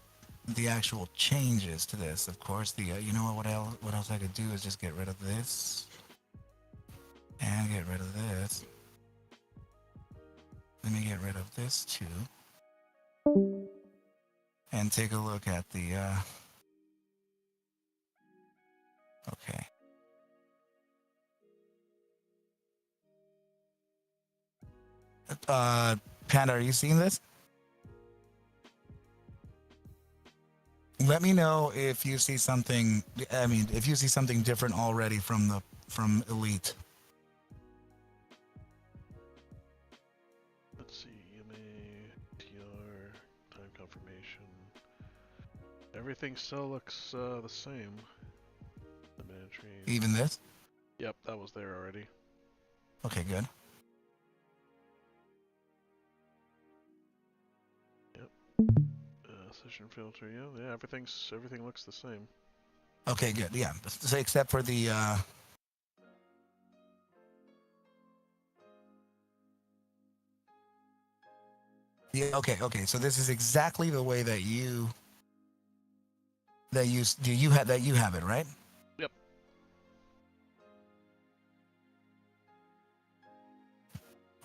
changes to this. Of course, you know what else I could do is just get rid of this and get rid of this. Let me get rid of this too, and take a look at the okay. Panda, are you seeing this? Let me know if you see something. I mean, if you see something different already from Elite. Let's see, EMA, TR, time confirmation. Everything still looks the same. The management. Even this? Yep, that was there already. Okay, good. Session filter, yeah, everything looks the same. Okay, good. Yeah, so except for the yeah, okay. So this is exactly the way that you have it, right? Yep.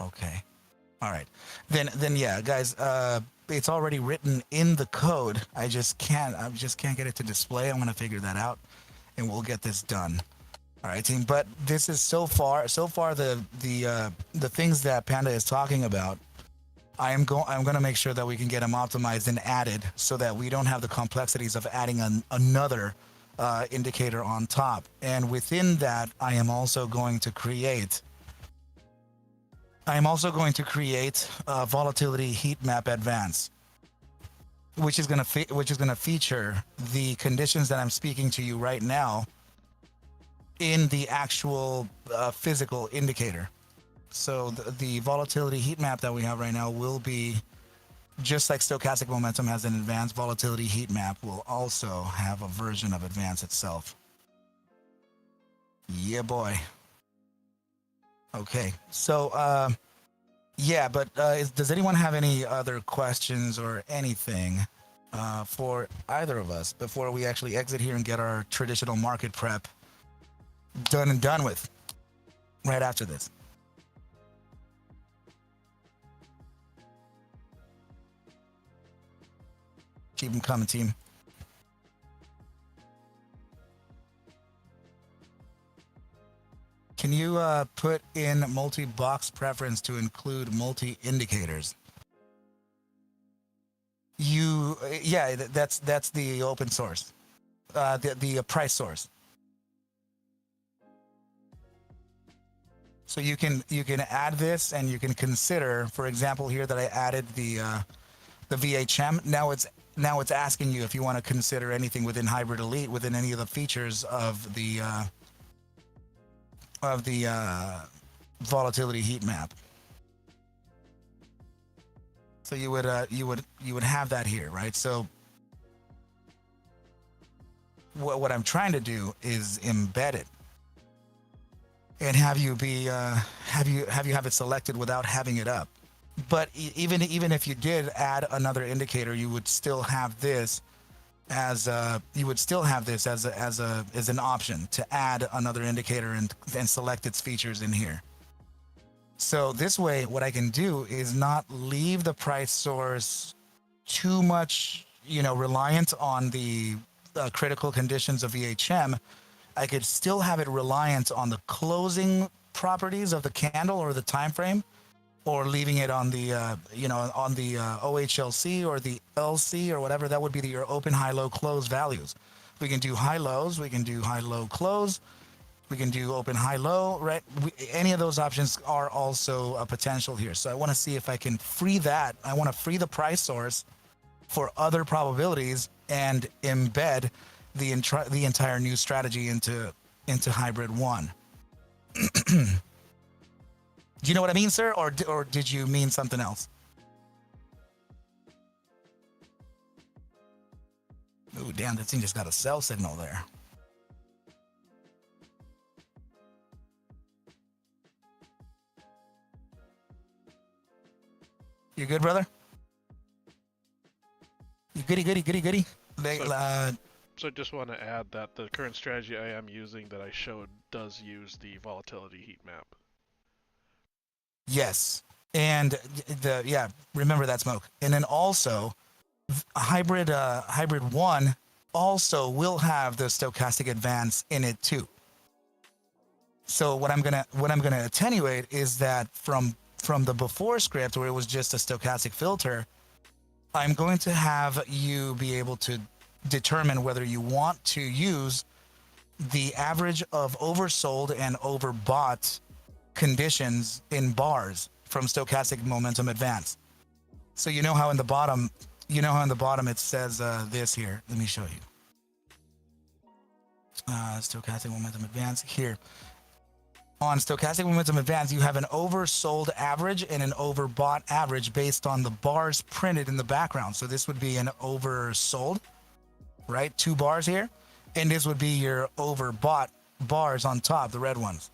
Okay. All right. Then yeah, guys, it's already written in the code. I just can't get it to display. I'm going to figure that out and we'll get this done. All right, team. But this is so far the things that Panda is talking about. I'm going to make sure that we can get them optimized and added so that we don't have the complexities of adding another indicator on top. And within that, I am also going to create volatility heat map advance, which is going to feature the conditions that I'm speaking to you right now in the actual physical indicator. So the volatility heat map that we have right now will be just like stochastic momentum has an advanced volatility heat map, will also have a version of advance itself. Yeah, boy. Okay, so yeah, but does anyone have any other questions or anything for either of us before we actually exit here and get our traditional market prep done and done with right after this? Keep them coming, team. Can you put in multi-box preference to include multi-indicators? Yeah, that's the open source, the price source. So you can add this, and you can consider, for example, here that I added the VHM. Now it's asking you if you want to consider anything within Hybrid Elite, within any of the features of the volatility heat map. So you would have that here, right? So what I'm trying to do is embed it and have you have it selected without having it up. But even if you did add another indicator, you would still have this as an option to add another indicator and select its features in here. So this way, what I can do is not leave the price source too much, reliant on the critical conditions of VHM. I could still have it reliant on the closing properties of the candle or the time frame, or leaving it on the OHLC or the LC or whatever. That would be your open, high, low, close values. We can do high lows, we can do high, low, close, we can do open, high, low, right? Any of those options are also a potential here. So I want to see if I can free that. I want to free the price source for other probabilities and embed the entire new strategy into Hybrid 1. Do you know what I mean, sir? Or did you mean something else? Ooh, damn, that thing just got a cell signal there. You good, brother? You goody. So I just want to add that the current strategy I am using that I showed does use the volatility heat map. Yes. And remember that, Smoke. And then also hybrid 1 also will have the stochastic advance in it too. So what I'm gonna attenuate is that from the before script where it was just a stochastic filter, I'm going to have you be able to determine whether you want to use the average of oversold and overbought conditions in bars from stochastic momentum advance. So you know how in the bottom it says this here. Let me show you. Stochastic momentum advance here. On stochastic momentum advance, you have an oversold average and an overbought average based on the bars printed in the background. So this would be an oversold, right? 2 bars here. And this would be your overbought bars on top, the red ones.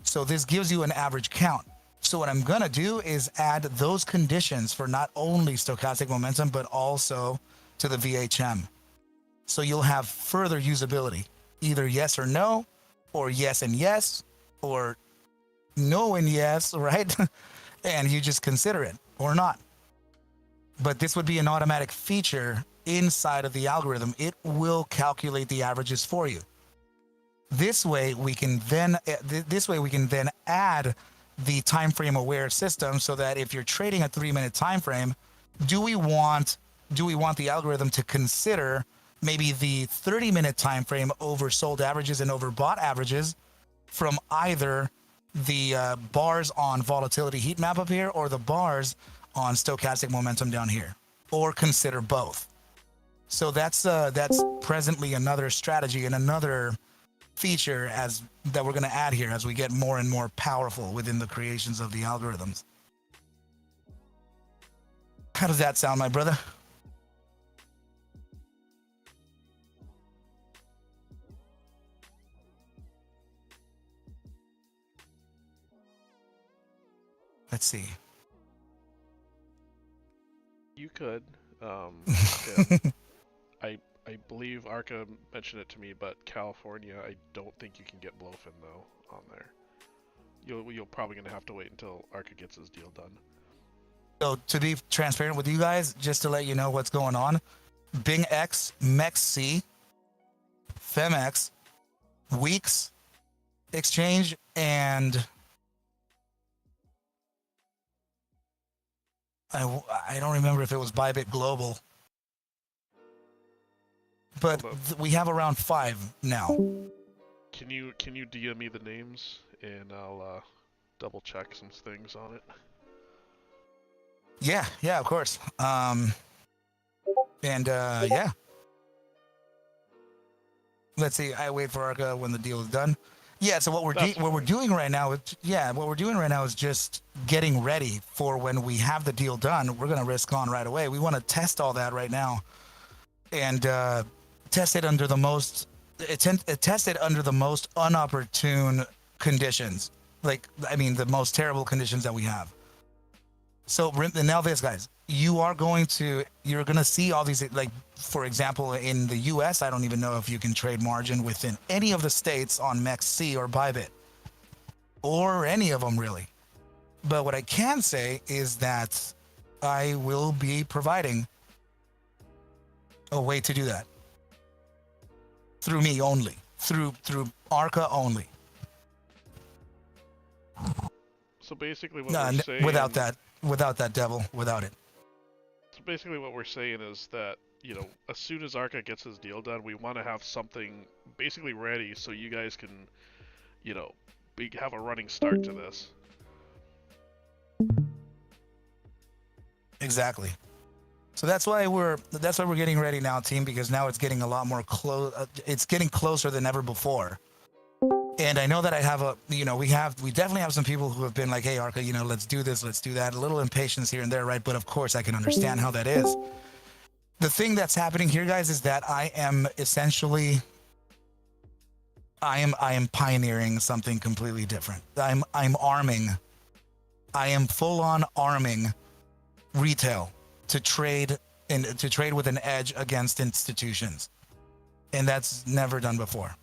So this gives you an average count. So what I'm going to do is add those conditions for not only stochastic momentum, but also to the VHM. So you'll have further usability, either yes or no, or yes and yes, or no and yes, right? And you just consider it or not. But this would be an automatic feature inside of the algorithm. It will calculate the averages for you. This way we can then add the time frame aware system, so that if you're trading a 3-minute time frame, do we want the algorithm to consider maybe the 30-minute time frame oversold averages and overbought averages from either the bars on volatility heat map up here or the bars on stochastic momentum down here, or consider both. So that's presently another strategy and another feature that we're going to add here as we get more and more powerful within the creations of the algorithms. How does that sound, my brother? Let's see. You could. Yeah. I believe Arca mentioned it to me, but California, I don't think you can get BloFin though on there. You're probably gonna have to wait until Arca gets his deal done. So to be transparent with you guys, just to let you know what's going on, Bing X, MEX-C, FEMX, Weeks, Exchange, and I don't remember if it was Bybit Global, but we have around 5 now. Can you DM me the names and I'll double check some things on it. Yeah, of course. Yeah. Let's see. I wait for Arca when the deal is done. Yeah. So what we're doing right now is just getting ready for when we have the deal done. We're gonna risk on right away. We want to test all that right now, and test it under the most unopportune conditions. Like, I mean, the most terrible conditions that we have. So now this, guys, you're going to see all these, like, for example, in the US, I don't even know if you can trade margin within any of the states on MEXC or Bybit, or any of them really. But what I can say is that I will be providing a way to do that through me only, through Arca only. So basically what we're saying... Without that devil, without it. So basically what we're saying is that, you know, as soon as Arca gets his deal done, we want to have something basically ready so you guys can, you know, have a running start to this. Exactly. So that's why we're getting ready now, team, because now it's getting a lot more close. It's getting closer than ever before. And I know that I have we definitely have some people who have been like, hey, Arca, you know, let's do this, let's do that. A little impatience here and there, right? But of course, I can understand how that is. The thing that's happening here, guys, is that I am pioneering something completely different. I am full on arming retail to trade with an edge against institutions, and that's never done before.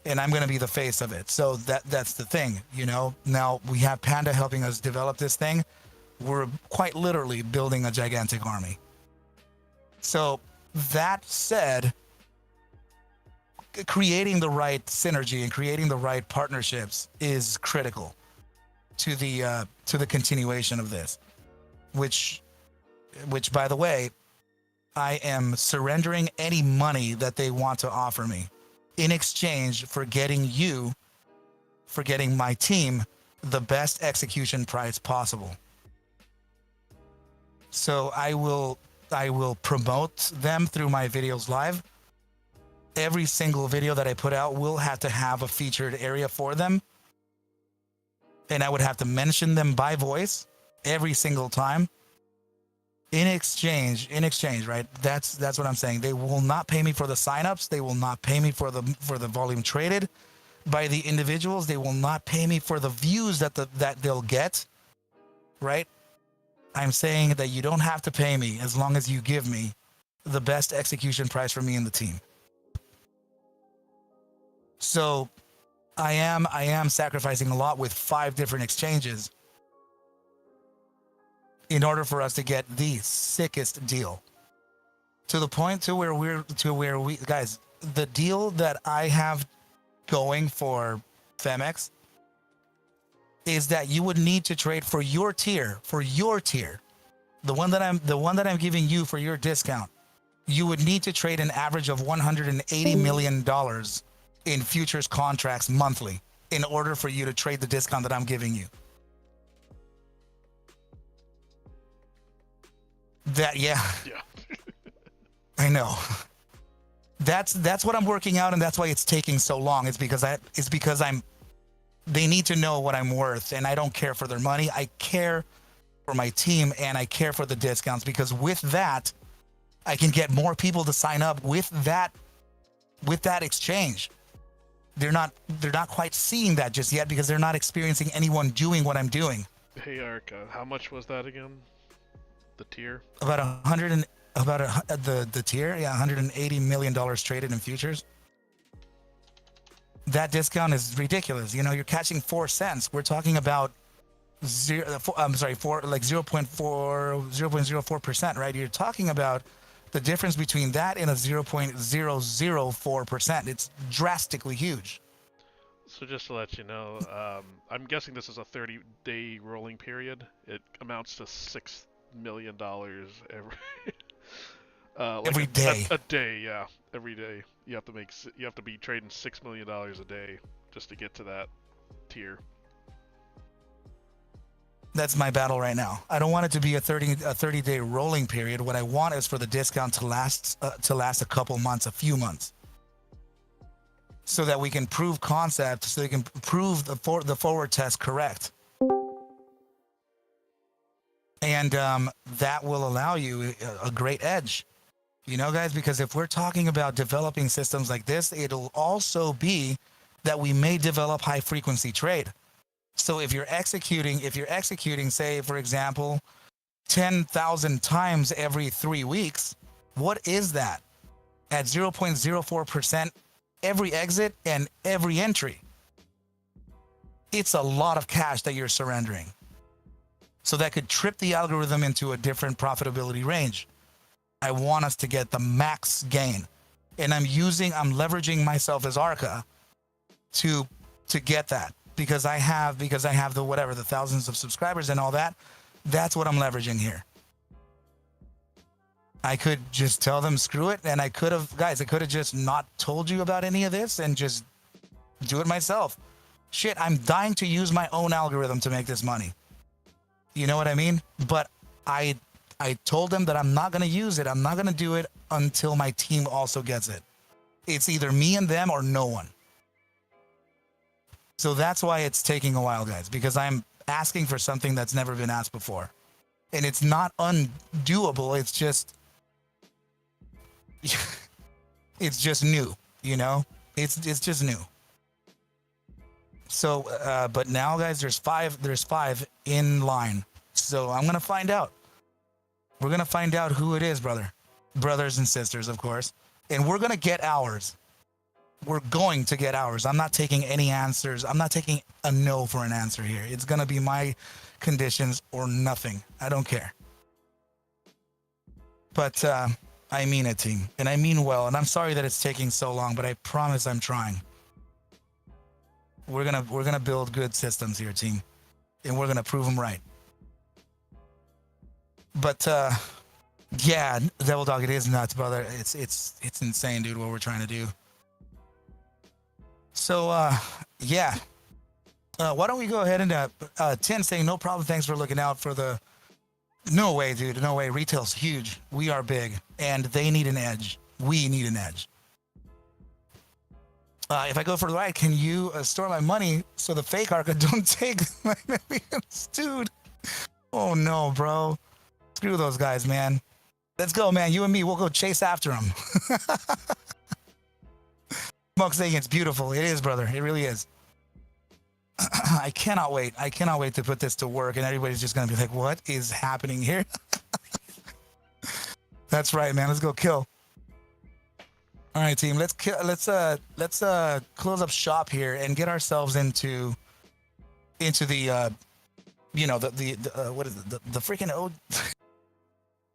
And I'm going to be the face of it. So that's the thing, you know. Now we have Panda helping us develop this thing. We're quite literally building a gigantic army. So that said, creating the right synergy and creating the right partnerships is critical to the continuation of this. Which by the way, I am surrendering any money that they want to offer me in exchange for getting my team the best execution price possible. So I will promote them through my videos live. Every single video that I put out will have to have a featured area for them. And I would have to mention them by voice every single time. In exchange, right? That's what I'm saying. They will not pay me for the signups. They will not pay me for the volume traded by the individuals. They will not pay me for the views that they'll get, right? I'm saying that you don't have to pay me as long as you give me the best execution price for me and the team. So I am sacrificing a lot with 5 different exchanges in order for us to get the sickest deal, to the point to where we guys, the deal that I have going for Femex is that you would need to trade for your tier, the one that I'm giving you for your discount. You would need to trade an average of $180 million in futures contracts monthly in order for you to trade the discount that I'm giving you. Yeah. I know. That's what I'm working out, and that's why it's taking so long. It's because they need to know what I'm worth, and I don't care for their money. I care for my team, and I care for the discounts, because with that, I can get more people to sign up with that exchange. They're not quite seeing that just yet because they're not experiencing anyone doing what I'm doing. Hey Arca, how much was that again? The tier? The tier, yeah, $180 million traded in futures. That discount is ridiculous. You know, you're catching 4 cents. We're talking about 0.04%, right? You're talking about the difference between that and a 0.004%. It's drastically huge. So just to let you know, I'm guessing this is a 30-day rolling period. It amounts to $6 million every day. A day, yeah. Every day you have to be trading $6 million a day just to get to that tier. That's my battle right now. I don't want it to be a 30-day rolling period. What I want is for the discount to last a couple months, a few months, so that we can prove concept, so we can prove the forward test correct. And that will allow you a great edge. You know, guys, because if we're talking about developing systems like this, it'll also be that we may develop high frequency trade. So if you're executing, say, for example, 10,000 times every 3 weeks, what is that? At 0.04% every exit and every entry. It's a lot of cash that you're surrendering. So that could trip the algorithm into a different profitability range. I want us to get the max gain. And I'm leveraging myself as Arca to get that. Because I have the thousands of subscribers and all that. That's what I'm leveraging here. I could just tell them screw it, and I could have just not told you about any of this and just do it myself. Shit, I'm dying to use my own algorithm to make this money. You know what I mean? But I told them that I'm not going to use it. I'm not going to do it until my team also gets it. It's either me and them or no one. So that's why it's taking a while, guys, because I'm asking for something that's never been asked before. And it's not undoable. It's just it's just new, you know? It's just new. So but now, guys, there's five in line. So I'm going to find out. We're going to find out who it is, brothers and sisters, of course. And we're going to get ours. We're going to get ours. I'm not taking any answers. I'm not taking a no for an answer here. It's going to be my conditions or nothing. I don't care. But I mean it, team. And I mean well. And I'm sorry that it's taking so long, but I promise I'm trying. We're gonna build good systems here, team. And we're going to prove them right. But yeah, Devil Dog, it is nuts, brother. It's insane, dude, what we're trying to do. So, yeah. Why don't we go ahead and, Tin saying, no problem, thanks for looking out for the... No way, dude, no way. Retail's huge. We are big, and they need an edge. We need an edge. If I go for the ride, can you store my money so the fake Arca don't take my millions? Dude. Oh, no, bro. Screw those guys, man. Let's go, man. You and me, we'll go chase after them. Smoke saying it's beautiful. It is, brother. It really is. I cannot wait. I cannot wait to put this to work, and everybody's just going to be like, what is happening here? That's right, man. Let's go kill. All right, team. Let's close up shop here and get ourselves into the you know, the what is it? The freaking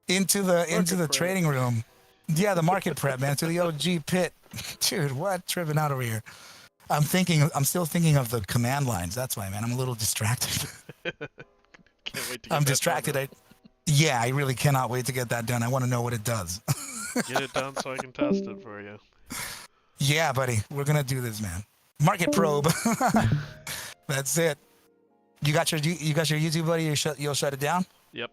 into the trading room. Yeah, the market prep, man, to the OG pit. Dude, what? Tripping out over here. I'm still thinking of the command lines. That's why, man. I'm a little distracted. Can't wait to I'm distracted. Yeah, I really cannot wait to get that done. I want to know what it does. Get it done so I can test it for you. Yeah, buddy. We're going to do this, man. Market probe. That's it. You got your YouTube, buddy? You'll shut it down? Yep.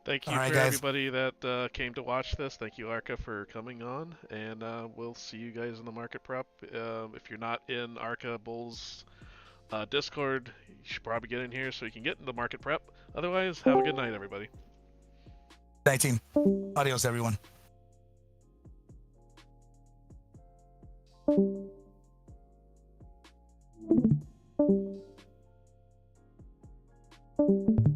Thank you right, for guys. everybody that came to watch this. Thank you, Arca, for coming on. And we'll see you guys in the market prep. If you're not in Arca Bulls Discord, you should probably get in here so you can get in the market prep. Otherwise, have a good night, everybody. Night, team. Adios, everyone. Thank you.